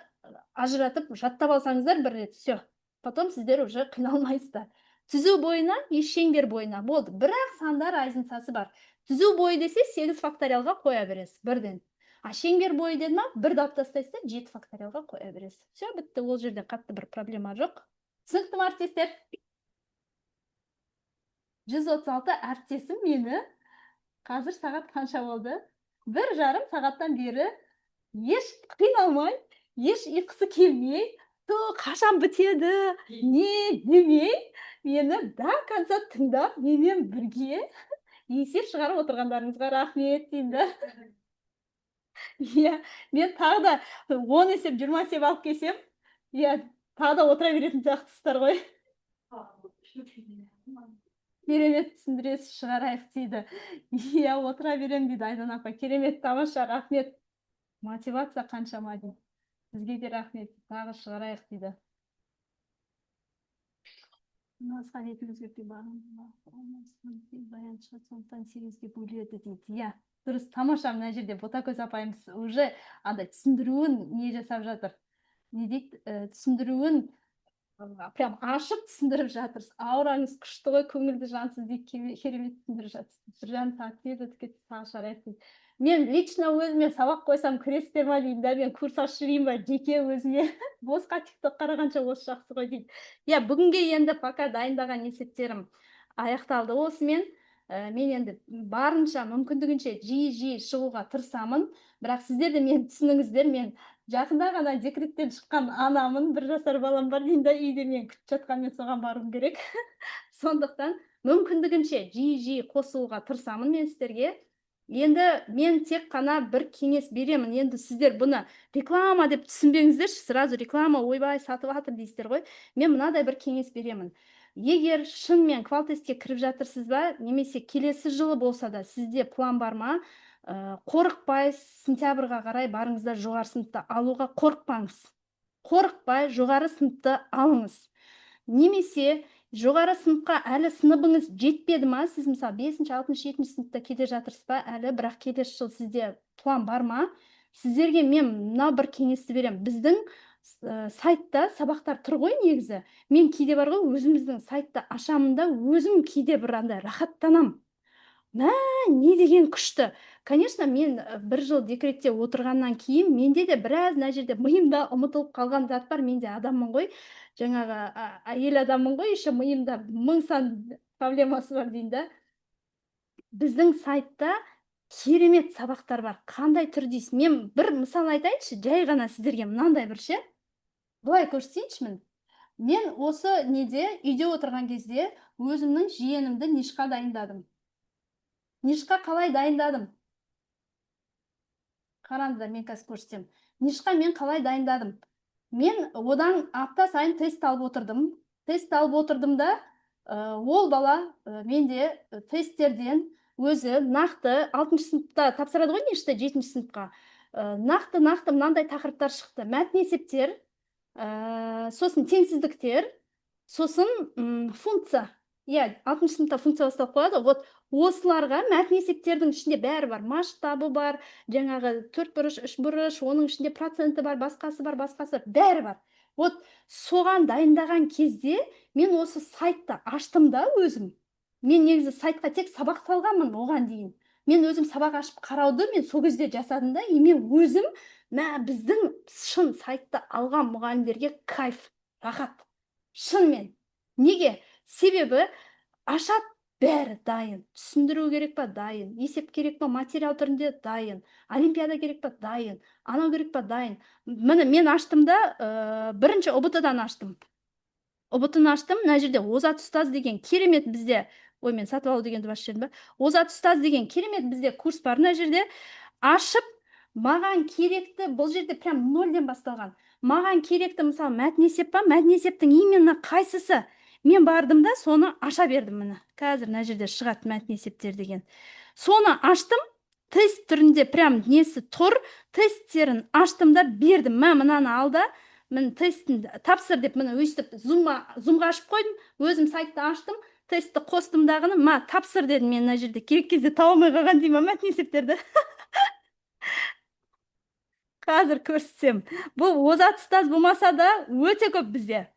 ажыратып жаттап алсаңыздар бір рет, все. Потом сіздер уже қиналмайсыздар. Түзу бойына, шеңбер бойына болды. Бірақ сандар айзынсасы бар. Түзу бойы десе 8 факториалға қоя бересіз бірден. А шеңбер бойы деді ма, 1-ді алып тастайсыздар, 7 факториалға қоя бересіз. Все, бітті, ол жерде қатты бір проблема жоқ. Түсінікті ме, әріптестер? 136 әріптесім мені қазір сағат қанша болды? 1,5 сағаттан бері еш қиналмай, еш ұйқысы келмей, қашан бітеді, не демей, мені до конца тыңдап, менімен бірге есеп шығарып отырғандарыңызға рахмет дейді. Иә, мен тағы да 10 есеп, 20 есеп алып келсем, иә, тағы да отыра беретін сияқтысыздар ғой. Керемет түсіндіресіз, шығарайық дейді. Иә, отыра берем дейді Айдан апа. Керемет, тамаша, рахмет. Мотивация қаншама дейді. Бізге де рахмет, тағы шығарайық дейді. Басқан етіңізге баян шығады, сондықтан 8-ге бөледі дейді. Иә, дұрыс, тамаша. Мына жерде Ботакөз апайымыз уже андай түсіндіруін не жасап жатыр. Не дейді, түсіндіруін прям ашып түсіндіріп жатырсыз. Аураңыз күшті ғой, көңілді жансыз дейді, керемет түсіндіріп жатырсыз. Біржан сағат өтіп тағы шығарайық дейді. Мен лично өзіме сабақ қойсам кіресіздер ма деймін да, мен курс ашып жүрейін ба, жеке өзіме. Босқа тикток қарағанша осы жақсы ғой дейді. Иә, бүгінге енді пока дайындаған есептерім аяқталды осымен. Мен енді барынша мүмкіндігінше жиі шығуға тырысамын. Бірақ сіздер де мен түсініңіздер, мен жақында ғана декреттен шыққан анамын, 1 жасар балам бар дейін да, үйде мен күтіп жатқан, мен соған баруым керек. Сондықтан мүмкіндігінше жиі қосылуға тырысамын мен сіздерге. Енді мен тек қана бір кеңес беремін. Енді сіздер бұны реклама деп түсінбеңіздерші, сразу реклама ойбай сатып жатыр дейсіздер ғой. Мен мынадай бір кеңес беремін. Егер шынымен квалтестке кіріп жатырсыз ба, немесе келесі жылы болса да сізде план бар ма, қорықпай сентябрьға қарай барыңыздар, жоғары сыныпты алуға қорықпаңыз. Қорықпай жоғары сыныпты алыңыз. Немесе жоғары сыныпқа әлі сыныбыңыз жетпеді ма, сіз мысалы 5-ші, 6-ші, 7-ші сыныпта келе жатырсыз ба әлі, бірақ келесі жыл сізде план бар ма? Сіздерге мен мына бір кеңесті берем. Біздің сайтта сабақтар тұр ғой негізі. Мен кейде бар ғой, өзіміздің сайтта ашамын да, өзім кейде бір андай рахаттанам. Не деген күшті. Конечно, мен 1 жыл декретте отырғаннан кейін менде де біраз мына жерде миымда ұмытылып қалған зат бар. Менде адаммын ғой, жаңағы әйел адаммын ғой, еще миымда 1000 сан проблемасы бар дейін да. Біздің сайтта керемет сабақтар бар. Қандай түр дейсіз? Мен бір мысал айтайыншы, жай ғана сіздерге мынандай бір ше. Былай көрсетейінші мен. Мен осы неде үйде отырған кезде өзімнің жиенімді нишқа дайындадым. Нишқа қалай дайындадым? Қараңыздар, мен қазір көрсетем. Нишқа мен қалай дайындадым? Мен одан апта сайын тест алып отырдым. Тест алып отырдым да, ол бала менде тесттерден өзі нақты 6-ші сыныпта тапсырады ғой, нешті 7-ші сыныпқа. Нақты мынандай тақырыптар шықты. Мәтін есептер, сосын теңсіздіктер, сосын функция. Иә, 6-ші сыныпта функция басталып қояды. Вот осыларға мәтін есептердің ішінде бәрі бар. Масштабы бар, жаңағы 4 бұрыш, 3 бұрыш, оның ішінде проценті бар, басқасы бәрі бар. Вот соған дайындаған кезде мен осы сайтты аштым да өзім. Мен негізі сайтқа тек сабақ салғанмын оған дейін. Мен өзім сабақ ашып қарауды мен сол кезде жасадым да, мен өзім біздің шын сайтты алған мұғалімдерге кайф, рахат. Шынымен. Неге? Себебі ашат бәрі дайын. Түсіндіру керек па? Дайын. Есеп керек па? Материал түрінде дайын. Олимпиада керек па? Дайын. Анау керек па? Дайын. Міне мен аштым да, бірінші ОБТ-дан аштым. ОБТ-ны аштым, мына жерде Озат ұстаз деген керемет бізде, ой, мен сатып алу дегенді басып жібердім ба? Озат ұстаз деген керемет бізде курс бар. Мына жерде ашып, маған керекті, бұл жерде прям 0-ден басталған. Маған керекті, мысалы, мәтін есеп па? Мәтін есептің именно қайсысы? Мен бардым да, соны аша бердім міне. Қазір мына жерде шығады мәтін есептер деген. Соны аштым, тест түрінде прям несі тұр, тесттерін аштым да бердім. Мынаны алда, мен тестін тапсыр деп міне өйстіп зумға ашып қойдым, өзім сайтты аштым, тестті қостым дағыны, тапсыр дедім. Мен мына жерде керек кезде таба алмай қалған деймін мәтін есептерді. Қазір көрсетсем. Бұл Озат ұстаз болмаса да өте көп бізде.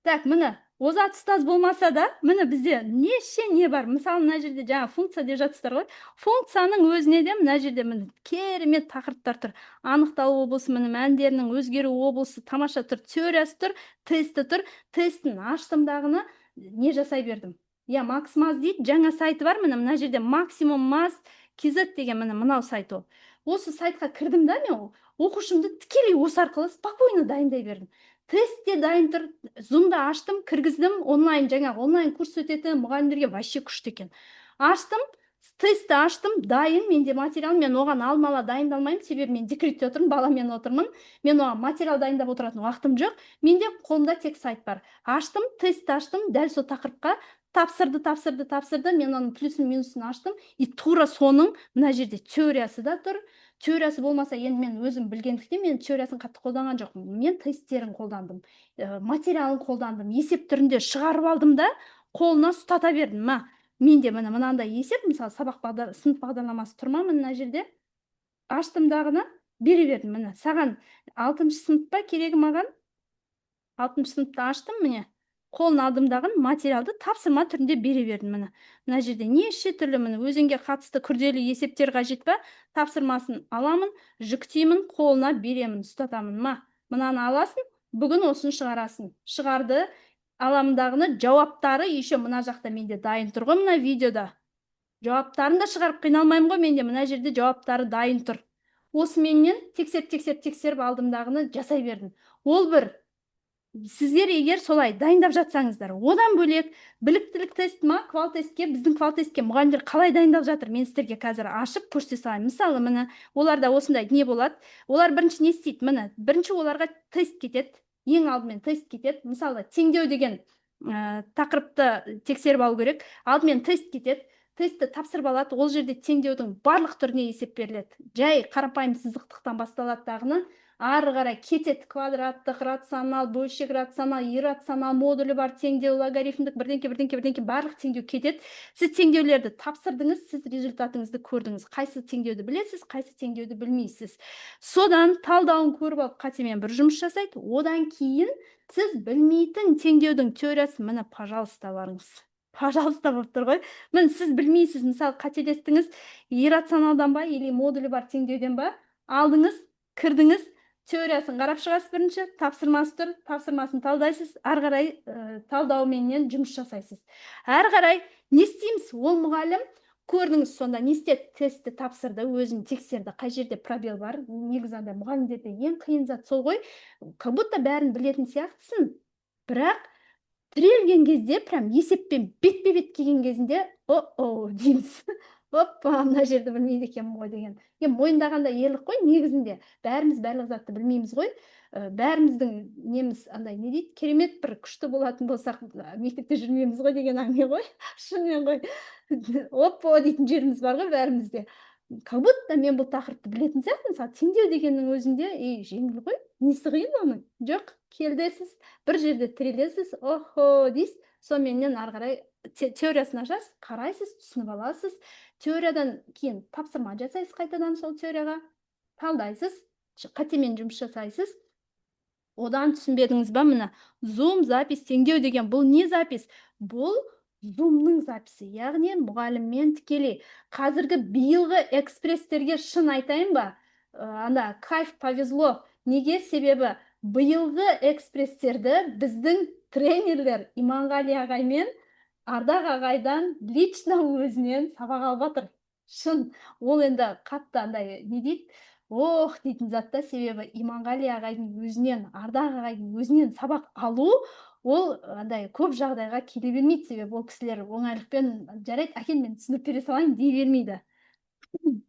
Так, міне, озат ұстаз болмаса да, міне бізде неше не бар. Мысалы, мына жерде жаңа функция деп жатсыздар ғой. Функцияның өзіне де мына жерде міне керемет тақырыптар тұр. Анықталу облысы, міне мәндерінің өзгеру облысы тамаша тұр, теориясы тұр, тесті тұр. Тестін аштым дағыны не жасай бердім. Я максмаз дейді, жаңа сайты бар, мына жерде максимум маз kz деген мынау сайт ол. Осы сайтқа кірдім да, мен оқушымды тікелей осы арқылы спокойно дайындай бердім. Тестте дайын тұр, зумда аштым, кіргіздім, онлайн курс өтетін мұғалімдерге вообще күшті екен. Аштым, тестті аштым, дайын, менде материал, мен оған алмала дайындалмаймын, себебі мен декретте отырмын, баламен отырмын, мен оған материал дайындап отыратын уақытым жоқ, менде қолымда тек сайт бар. Аштым, тестті аштым, дәл сол тақырыпқа тапсырды, мен оның плюсын минусын аштым, и тура соның мына жерде теориясы да тұр. Теориясы болмаса, енді мен өзім білгендіктен мен теориясын қатты қолданған жоқпын. Мен тесттерін қолдандым, материалын қолдандым, есеп түрінде шығарып алдым да, қолына ұстата бердім. Менде мынандай есеп, мысалы, сынып бағдарламасы тұр ма, мына жерде аштым дағыны бере бердім. Міне, саған 6-шы сыныпта керегі маған, 6-шы сыныпта аштым, міне, қолын алдымдағын материалды тапсырма түрінде бере бердім. Мына жерде неше түрлі өзіңге қатысты күрделі есептер қажет па, тапсырмасын аламын, жүктеймін, қолына беремін, ұстатамын. Мынаны аласың, бүгін осын шығарасын. Шығарды, аламындағыны жауаптары еще мына жақта менде дайын тұр ғой, мына видеода. Жауаптарын да шығарып қиналмаймын ғой, менде мына жерде жауаптары дайын тұр. Осы менен тексеріп алдымдағыны жасай бердім. Ол бір сіздер егер солай дайындап жатсаңыздар, одан бөлек біліктілік тест квал тестке, біздің квал тестке мұғалімдер қалай дайындап жатыр, мен сіздерге қазір ашып көрсете салайын. Мысалы, міне, оларда осындай не болады. Олар бірінші не істейді? Міне, бірінші оларға тест кетеді. Ең алдымен тест кетеді. Мысалы, теңдеу деген тақырыпты тексеріп алу керек. Алдымен тест кетеді. Тестті тапсырып алады. Ол жерде теңдеудің барлық түріне есеп беріледі. Жай қарапайым сызықтықтан басталады дағыны. Ары қарай кетеді квадраттық, рационал, бөлшек рационал, иррационал модулі бар, теңдеу, логарифмдік, бірдеңке барлық теңдеу кетеді. Сіз теңдеулерді тапсырдыңыз, сіз результатыңызды көрдіңіз. Қайсы теңдеуді білесіз, қайсы теңдеуді білмейсіз. Содан талдауын көріп алып, қатемен бір жұмыс жасайды. Одан кейін сіз білмейтін теңдеудің теориясы, міне, пожалуйста, барыңыз. Пожалуйста, болып тұр ғой. Міне, сіз білмейсіз, мысалы, қателестіңіз, иррационалдан ба, или модулі бар теңдеуден ба, алдыңыз, кірдіңіз, теориясын қарап шығасыз бірінші, тапсырмасы тұр, тапсырмасын талдайсыз, ары қарай талдауменен жұмыс жасайсыз. Ары қарай не істейміз? Ол мұғалім көрдіңіз, сонда не істеді? Тестті тапсырды, өзін тексерді, қай жерде пробел бар. Негізі мұғалімдерде ең қиын зат сол ғой, как будто бәрін білетін сияқтысың, бірақ тірелген кезде, прям есеппен бетпе-бет келген кезінде, дейміз. Оппа, мына жерді білмейді екенмін ғой деген. Мойындағанда ерлік қой, негізінде бәріміз барлық затты білмейміз ғой. Бәріміздің неміз андай не дейді, керемет бір күшті болатын болсақ, мектепте жүрмейміз ғой деген әңгіме ғой. Шынымен ғой. Оппа дейтін жеріміз бар ғой бәрімізде. Как будто мен бұл тақырыпты білетін сияқтымын. Мысалы, теңдеу дегеннің өзінде, жеңіл ғой, несі қиын оның? Жоқ, келдесіз, бір жерде тірелесіз, дейсіз, сонымен ары қарай теориясын ашасыз, қарайсыз, түсініп аласыз. Теориядан кейін тапсырма жасайсыз, қайтадан сол теорияға талдайсыз, қатемен жұмыс жасайсыз. Одан түсінбедіңіз ба, міне, зум запись, теңдеу деген бұл не запись? Бұл зумның записі, яғни мұғаліммен тікелей. Қазіргі биылғы экспресстерге шын айтайын ба? Анда кайф повезло. Неге? Себебі биылғы экспресстерді біздің тренерлер Иманғали ағай мен Ардақ ағайдан лично өзінен сабақ алып жатыр. Шын, ол енді қатты андай не дейді? Дейтін затта, себебі Иманғали ағайдың өзінен, Ардақ ағайдың өзінен сабақ алу, ол андай көп жағдайға келе бермейді, себебі ол кісілер оңайлықпен жарайды, әкел мен түсініп бере салайын дей бермейді.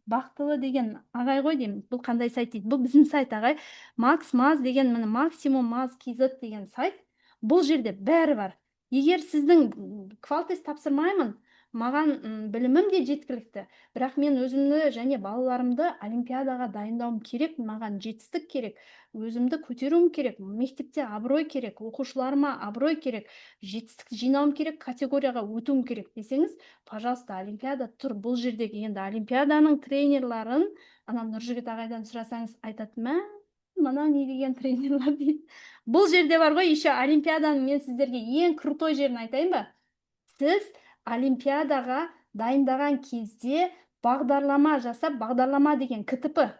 Бақтылы деген ағай ғой деймін. Бұл қандай сайт дейді? Бұл біздің сайт ағай. Макс-маз деген, міне, максимум маз kz деген сайт. Бұл жерде бәрі бар. Егер сіздің квал тест тапсырмаймын, маған білімім де жеткілікті, бірақ мен өзімді және балаларымды олимпиадаға дайындауым керек, маған жетістік керек, өзімді көтеруім керек, мектепте абырой керек, оқушыларыма абырой керек, жетістік жинауым керек, категорияға өтуім керек десеңіз, пожалуйста, олимпиада тұр. Бұл жердегі енді олимпиаданың тренерларын ана Нұржігіт ағайдан сұрасаңыз айтады, мына не деген тренерлер дейді. Бұл жерде бар ғой, еще олимпиаданың мен сіздерге ең крутой жерін айтайын ба? Сіз олимпиадаға дайындаған кезде бағдарлама жасап, бағдарлама деген КТП.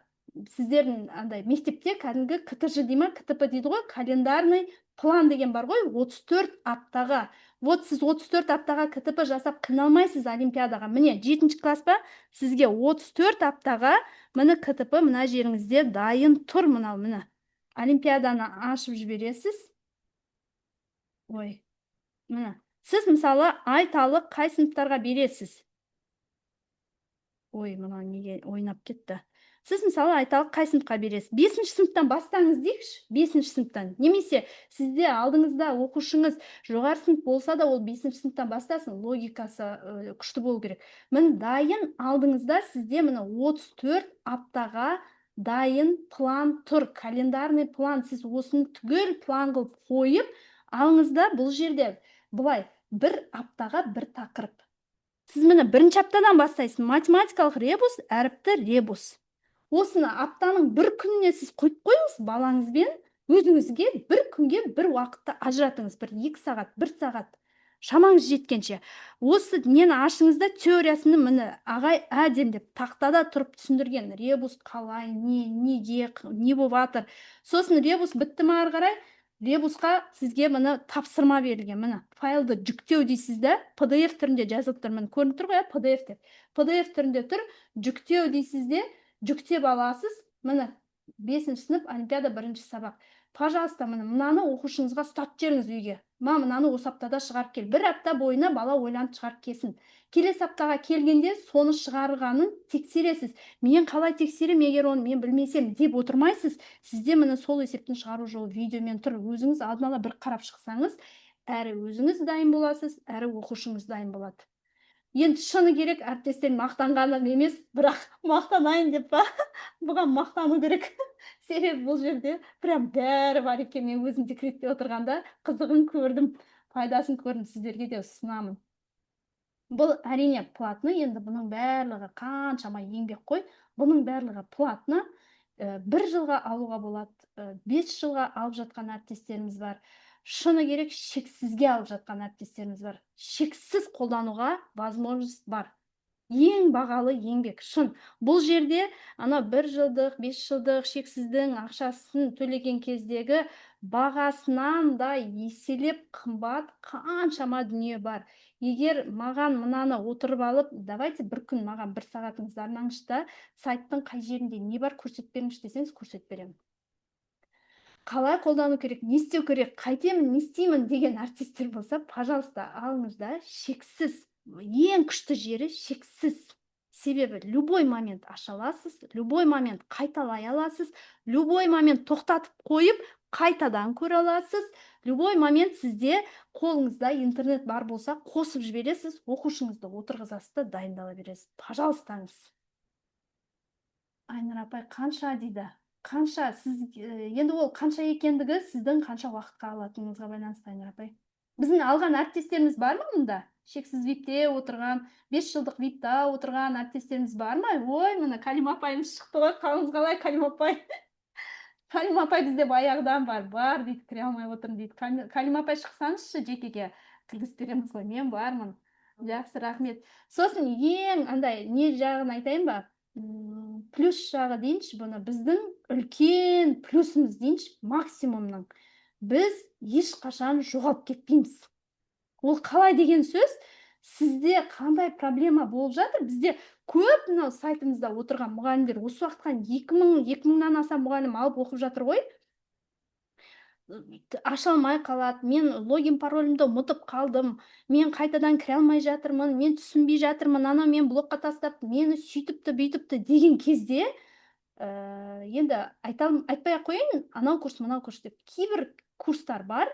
Сіздердің андай мектепте кәдімгі КТЖ дей ма, КТП дейді ғой, календарный план деген бар ғой, 34 аптаға. Вот сіз 34 аптаға КТП жасап қиналмайсыз олимпиадаға. Міне, 7-ші класс па? Сізге 34 аптаға міне КТП мына жеріңізде дайын тұр, мынау міне. Олимпиаданы ашып жібересіз. Ой, міне. Сіз мысалы айталы қай сыныптарға бересіз? Ой, мына неге ойнап кетті. Сіз мысалы айталық қай сыныпқа бересіз? 5-ші сыныптан бастаңыз дейікші, 5-ші сыныптан. Немесе сізде алдыңызда оқушыңыз жоғары сынып болса да, ол 5-ші сыныптан бастасын, логикасы күшті болу керек. Міне дайын алдыңызда сізде міне 34 аптаға дайын план тұр, календарный план. Сіз осыны түгел план қылып қойып, алыңызда бұл жерде бұлай бір аптаға бір тақырып. Сіз міне бірінші аптадан бастайсыз, математикалық ребус, әріпті ребус. Осыны аптаның бір күніне сіз қойып қойыңыз, балаңызбен өзіңізге бір күнге бір уақытта ажыратыңыз, бір 2 сағат, 1 сағат, шамаңыз жеткенше. Осы нені ашыңызда теориясыны міне ағай әдемдеп тақтада тұрып түсіндірген. Ребус қалай, неге, не болып жатыр. Сосын ребус бітті ме ары қарай? Ребусқа сізге міне тапсырма берілген. Міне файлды жүктеу дейсіз де, PDF түрінде жазылып тұр. Міне көрініп тұр ғой, PDF деп. PDF түрінде тұр, жүктеу дейсіз де, жүктеп аласыз. Міне 5-ші сынып олимпиада 1-ші сабақ. Пожалуйста, мынаны оқушыңызға ұстап жеріңіз үйге. Мынаны осы аптада шығарып кел. Бір апта бойына бала ойланып шығарып келсін. Келесі аптаға келгенде соны шығарғанын тексересіз. Мен қалай тексерем, егер оны мен білмесем деп отырмайсыз. Сізде міне сол есептің шығару жолы видеомен тұр. Өзіңіз алдын ала бір қарап шықсаңыз, әрі өзіңіз дайын боласыз, әрі оқушыңыз дайын болады. Енді шыны керек, әріптестер мақтанғаным емес, бірақ мақтанайын деп па? Бұған мақтану керек. Себебі бұл жерде прям бәрі бар екен. Мен өзім декретте отырғанда қызығын көрдім, пайдасын көрдім, сіздерге де ұсынамын. Бұл әрине платны, енді бұның барлығы қаншама еңбек қой. Бұның барлығы платны. 1 жылға алуға болады, 5 жылға алып жатқан әріптестеріміз бар. Шыны керек, шексізге алып жатқан әріптестеріміз бар. Шексіз қолдануға возможность бар. Ең бағалы еңбек, шын. Бұл жерде ана 1 жылдық, 5 жылдық шексіздің ақшасын төлеген кездегі бағасынан да еселеп қымбат қаншама дүние бар. Егер маған мынаны отырып алып, давайте бір күн маған 1 сағатыңызды арнаңызшы да, сайттың қай жерінде не бар көрсетіп беріңізші десеңіз, көрсетіп беремін. Қалай қолдану керек, не істеу керек, қайтемін, не істеймін деген әріптестер болса, пожалуйста, алыңызда шексіз. Ең күшті жері шексіз. Себебі любой момент аша аласыз, любой момент қайталай аласыз, любой момент тоқтатып қойып, қайтадан көре аласыз. Любой момент сізде қолыңызда интернет бар болса, қосып жібересіз, оқушыңызды отырғызасыз да дайындала бересіз. Пожалуйстаңыз. Айнұр апай, қанша дейді? Қанша, сіз енді ол қанша екендігі сіздің қанша уақытқа алатыныңызға байланысты, Айнұр апай. Біздің алған әріптестеріміз бар ма мұнда? Шексіз випте отырған, 5 жылдық випта отырған әріптестеріміз бар ма? Ой, міне Калима апайымыз шықты ғой, қалыңыз қалай, Калима апай? Калима апай бізде баяғыдан бар дейді, кіре алмай отырмын дейді. Калима апай шықсаңызшы жекеге, кіргізіп береміз ғой, мен бармын. Жақсы, рахмет. Сосын ең андай не жағын айтайын ба? Плюс жағы дейінші, бұны біздің үлкен плюсіміз дейінші, максимумның. Біз ешқашан жоғалып кетпейміз. Ол қалай деген сөз? Сізде қандай проблема болып жатыр? Бізде көп мынау сайтымызда отырған мұғалімдер осы уақытқа 2000-нан аса мұғалім алып оқып жатыр ғой. Аша алмай қалады, мен логин паролімді ұмытып қалдым, мен қайтадан кіре алмай жатырмын, мен түсінбей жатырмын, ана мен блокқа тастап, мені сөйтіпті, бүйтіпті деген кезде, енді айтпай ақ қояйын, анау курс, мынау курс деп, кейбір курстар бар,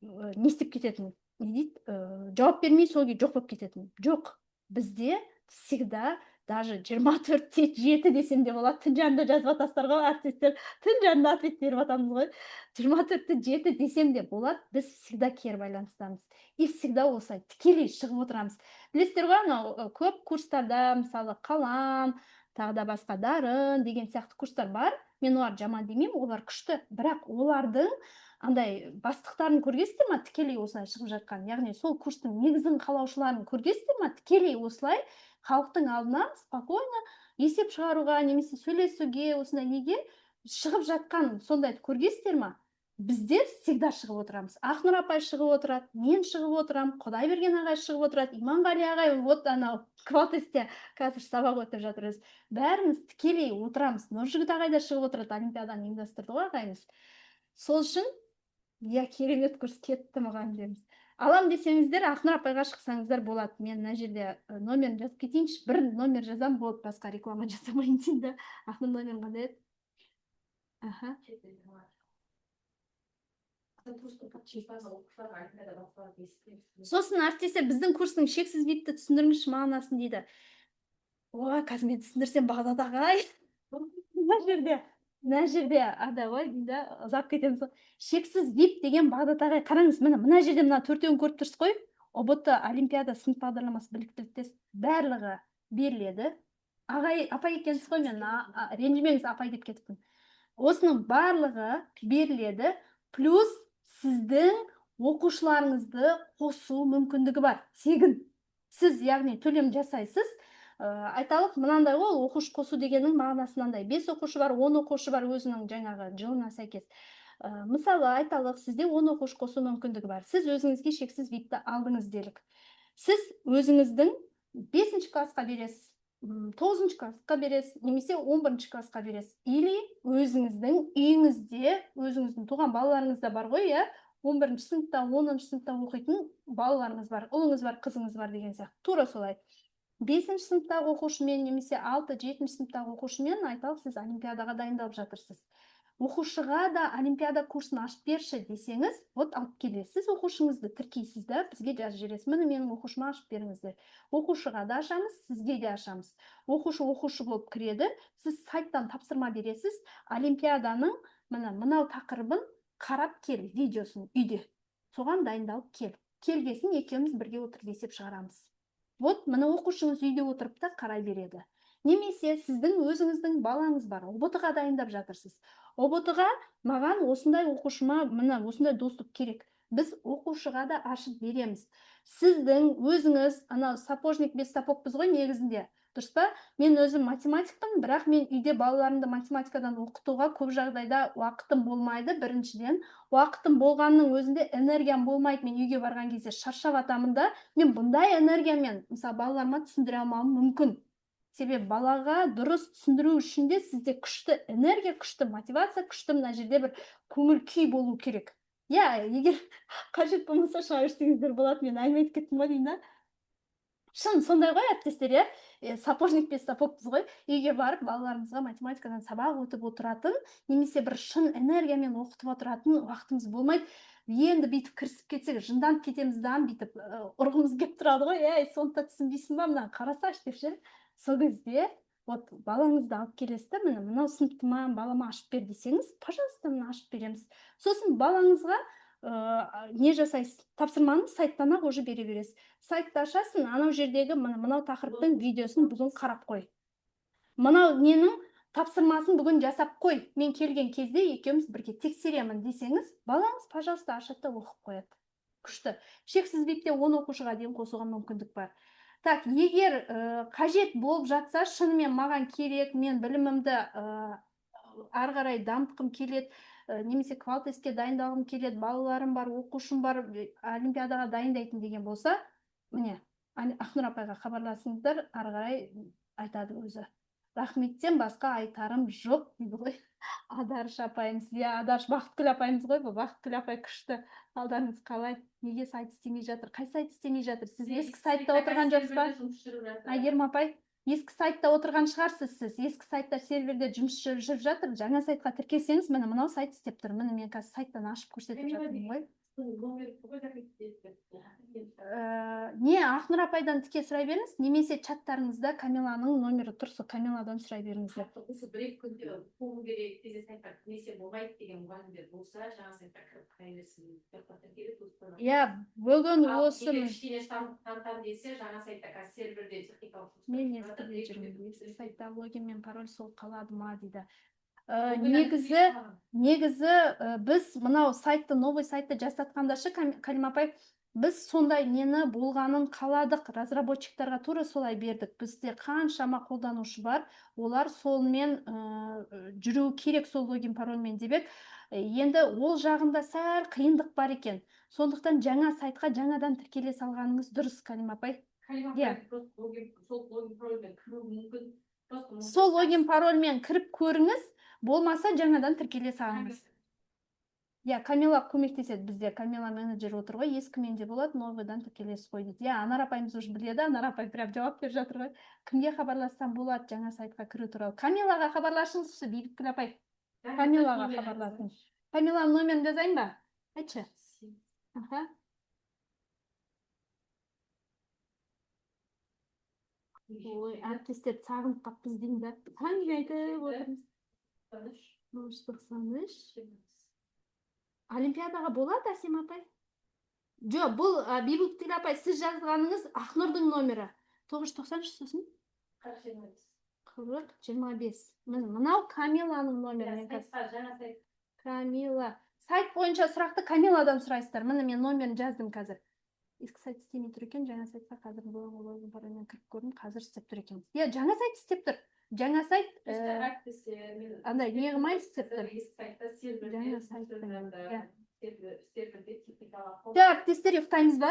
не істеп кететін, не дейді, жауап бермей солге жоқ болып кететін. Жоқ, бізде всегда даже 24-те 7 десем де болады. Түн жанында жазып атасыздар ғой, әріптестер. Түн жанында ответ беріп атамыз ғой. 24-те 7 десем де болады. Біз всегда кері байланыстамыз. И всегда осылай тікелей шығып отырамыз. Білесіздер ғой, анау көп курстарда, мысалы қалам, тағы да басқа дарын деген сияқты курстар бар. мен олар жаман демеймін, олар күшті, бірақ олардың андай бастықтарын көргенсіздер ма, тікелей осылай шығып жатқан, яғни сол курстың негізін қалаушыларын көргенсіздер ма, тікелей осылай халықтың алдына спокойно есеп шығаруға немесе сөйлесуге, осындай неге шығып жатқан сондайды көргенсіздер ма? Біздер всегда шығып отырамыз. Ақнұр апай шығып отырады, мен шығып отырам, Құдайберген ағай шығып отырады, Иманғали ағай вот анау квалтесте қазір сабақ өтіп жатырмыз. Бәріміз тікелей отырамыз. Нұржігіт ағай да шығып отырады, олимпиаданы ұйымдастырды ғой ағайымыз. Сол үшін керемет курс кетті мұғалімдеріміз. Алам десеңіздер, Ақнұр апайға шықсаңыздар болады. Мен мына жерде номерін жазып кетейінші, бір номер жазам болды, басқа реклама жасамайын дейін да. Ақнұр номерін қандай еді? Аха. Сосын әріптестер, біздің курстың шексіз випті түсіндіріңізші мағынасын дейді. Ой, қазір мен түсіндірсем Бағдат ағай. Мына жерде ада ғой дейді, ұзап кетеміз. Шексіз вип деген Бағдат ағай, қараңыз, мына жерде мына төртеуін көріп тұрсыз ғой. ОБТ олимпиада сынып бағдарламасы біліктілік тест барлығы беріледі. Ағай, апай екенсіз ғой, мен ренжімеңіз, апай деп кетіппін. Осының барлығы беріледі, плюс сіздің оқушыларыңызды қосу мүмкіндігі бар, тегін. Сіз, яғни, төлем жасайсыз. Айталық, мынандай ғой, оқушы қосу дегеннің мағынасы мынандай. 5 оқушы бар, 10 оқушы бар өзінің жаңағы жылына сәйкес. Мысалы, айталық, сізде 10 оқушы қосу мүмкіндігі бар. Сіз өзіңізге шексіз випті алдыңыз делік. Сіз өзіңіздің 5 классқа бересіз, 9 классқа бересіз, немесе 11 классқа бересіз. Или өзіңіздің үйіңізде, өзіңіздің туған балаларыңызда бар ғой, 11 сыныпта, 10 сыныпта оқитын балаларыңыз бар, ұлыңыз бар, қызыңыз бар деген сияқты. Тура солай. 5 сыныптағы оқушымен, немесе 6-7 сыныптағы оқушымен айталық, сіз олимпиадаға дайындалып жатырсыз. Оқушыға да олимпиада курсын ашып берші десеңіз, вот алып келесіз, оқушыңызды тіркейсіз да, бізге жазып жібересіз. Міне менің оқушыма ашып беріңіздер. Оқушыға да ашамыз, сізге де ашамыз. Оқушы болып кіреді, сіз сайттан тапсырма бересіз, олимпиаданың мынау тақырыбын қарап кел, видеосын үйде. Соған дайындалып кел. Келгесін екеуміз бірге отырып есеп шығарамыз. Вот, мына оқушыңыз үйде отырып та қарай береді. Немесе сіздің өзіңіздің балаңыз бар, ОБТ-ға дайындап жатырсыз. ОБТ-ға маған осындай оқушыма осындай доступ керек. Біз оқушыға да ашып береміз. Сіздің өзіңіз, сапожник без сапогпыз ғой негізінде. Дұрыс па? Мен өзім математикпін, бірақ мен үйде балаларымды математикадан оқытуға көп жағдайда уақытым болмайды. Біріншіден, уақытым болғанның өзінде энергиям болмайды. Мен үйге барған кезде шаршап атамын да, мен бұндай энергиямен, мысалы, балаларыма түсіндіре алмауым мүмкін. Себебі балаға дұрыс түсіндіру үшін де сізде күшті энергия, күшті мотивация, күшті мына жерде бір көңіл күй болу керек. Егер қажет болмаса шыға берсеңіздер болады, мен әңгіме айтып кеттім ғой дейін да. Шын сондай ғой, әріптестер, сапожник без сапогпыз ғой. Үйге барып балаларымызға математикадан сабақ өтіп отыратын, немесе бір шын энергиямен оқытып отыратын уақытымыз болмайды. Енді бүйтіп кірісіп кетсек, жынданып кетеміз да, бүйтіп ұрғымыз келіп тұрады ғой. Сонда түсінбейсің ба, мына қарасаш деп ше. Сол кезде вот балаңызды алып келесіз да, мынау сыныптыма балама ашып бер десеңіз, пожалуйста, ашып береміз. Сосын балаңызға не жасайсыз? Тапсырманы сайттан ақ уже бере бересіз. Сайтты ашасың, анау жердегі мынау тақырыптың видеосын бүгін қарап қой. Мынау ненің тапсырмасын бүгін жасап қой. Мен келген кезде екеуміз бірге тексеремін десеңіз, балаңыз, пожалуйста, ашады да оқып қояды. Күшті. Шексіз випте 10 оқушыға дейін қосуға мүмкіндік бар. Так, егер қажет болып жатса, шынымен маған керек, мен білімімді ары қарай дамытқым келеді, немесе квалтеске дайындалғым келеді, балаларым бар, оқушым бар, олимпиадаға дайындайтын деген болса, міне, Ақнұр апайға хабарласыңыздар, ары қарай айтады өзі. Рахметтен басқа айтарым жоқ дейді ғой. Адарш апайымыз, Адарш Бақытгүл апайымыз ғой, бұл Бақытгүл апай күшті. Алдарыңыз қалай? Неге сайт істемей жатыр? Қай сайт істемей жатыр? Сіз ескі сайтта отырған жоқсыз ба? Айгерім апай, ескі сайтта отырған шығарсыз сіз. Ескі сайтта серверде жұмыс жүріп жатыр. Жаңа сайтқа тіркелсеңіз, мынау сайт істеп тұр. Мен қазір сайттан ашып көрсетіп жатырмын ғой. Не, Ақнұр апайдан тіке сұрай беріңіз, немесе чаттарыңызда Камиланың номері тұр, сол Камиладан сұрай беріңіздер. Осы бір-екі күнде қол керек, тезе сайтқа кірмесе болмайды деген мұғалімдер болса, жаңа сайтқа кіріп қарай берсін. Бүгін осы кішкене штамптан десе, жаңа сайтта серверде техникалық. Мен естіде жүрмін, сайтта логин мен пароль сол қалады ма дейді. негізі біз мынау сайтты, новый сайтты жасатқандашы, Калима апай, біз сондай нені болғанын қаладық, разработчиктарға тура солай бердік. Бізде қаншама қолданушы бар, олар солмен жүру керек, сол логин парольмен деп ек. Енді ол жағында сәл қиындық бар екен. Сондықтан жаңа сайтқа жаңадан тіркеле салғаныңыз дұрыс, Калима апай. Сол логин парольмен кіріп көріңіз, болмаса жаңадан тіркеле салыңыз. Камила көмектеседі бізде. Камила менеджер отыр ғой, ескімен де болады, новыйдан тіркелесіз қой дейді. Анар апайымыз уже біледі, Анар апай прям жауап беріп жатыр ғой. Кімге хабарлассам болады жаңа сайтқа кіру туралы? Камилаға хабарласыңызшы, Бейбіткүл апай. Камилаға хабарласың. Камиланың номерін жазайын ба? Айтшы. Ой, әріптестер сағынып қаппыз деймін да. Қанша айтып отырмыз? 93. Олимпиадаға болады, Асем апай? Жоқ, бұл Бейбіткүл апай, сіз жазғаныңыз Ақнұрдың номері. 993 сосын? 40-25. Мынау Камиланың номері. Камила. Сайт бойынша сұрақты Камиладан сұрайсыздар. Мен номерін жаздым қазір. Ескі сайт істемей тұр екен, жаңа сайтқа қазір болған парамен кіріп көрдім, қазір істеп тұр екен. Жаңа сайт істеп тұр. Жаңа сайт андай неғымай істеп тұр. Жаңа сайттың. Әріптестер, ұйықтаймыз ба?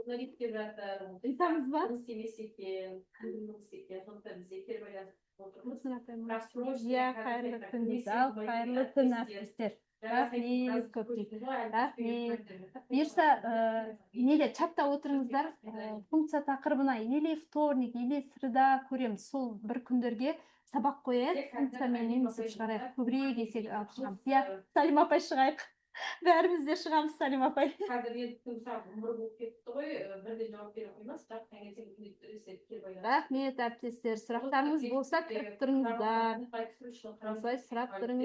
Ұйықтамыз ба? Қайырлы күн дейді. Қайырлы күн, әріптестер. Рахмет, рахмет. Бұйырса, неге чатта отырыңыздар, функция тақырыбына или вторник, или среда көреміз. Сол бір күндерге сабақ қояйық, функциямен енгізіп шығарайық. Көбірек есек алып шығамыз. Салим апай шығайық. Бәріміз де шығамыз, Салим апай. Қазір енді ғұмыр болып кетті ғой, бірден жауап бере қоймас, бірақ таңертең рахмет, әріптестер. Сұрақтарыңыз болса, кіріп тұрыңыздар. Осылай сұрап тұрыңыз.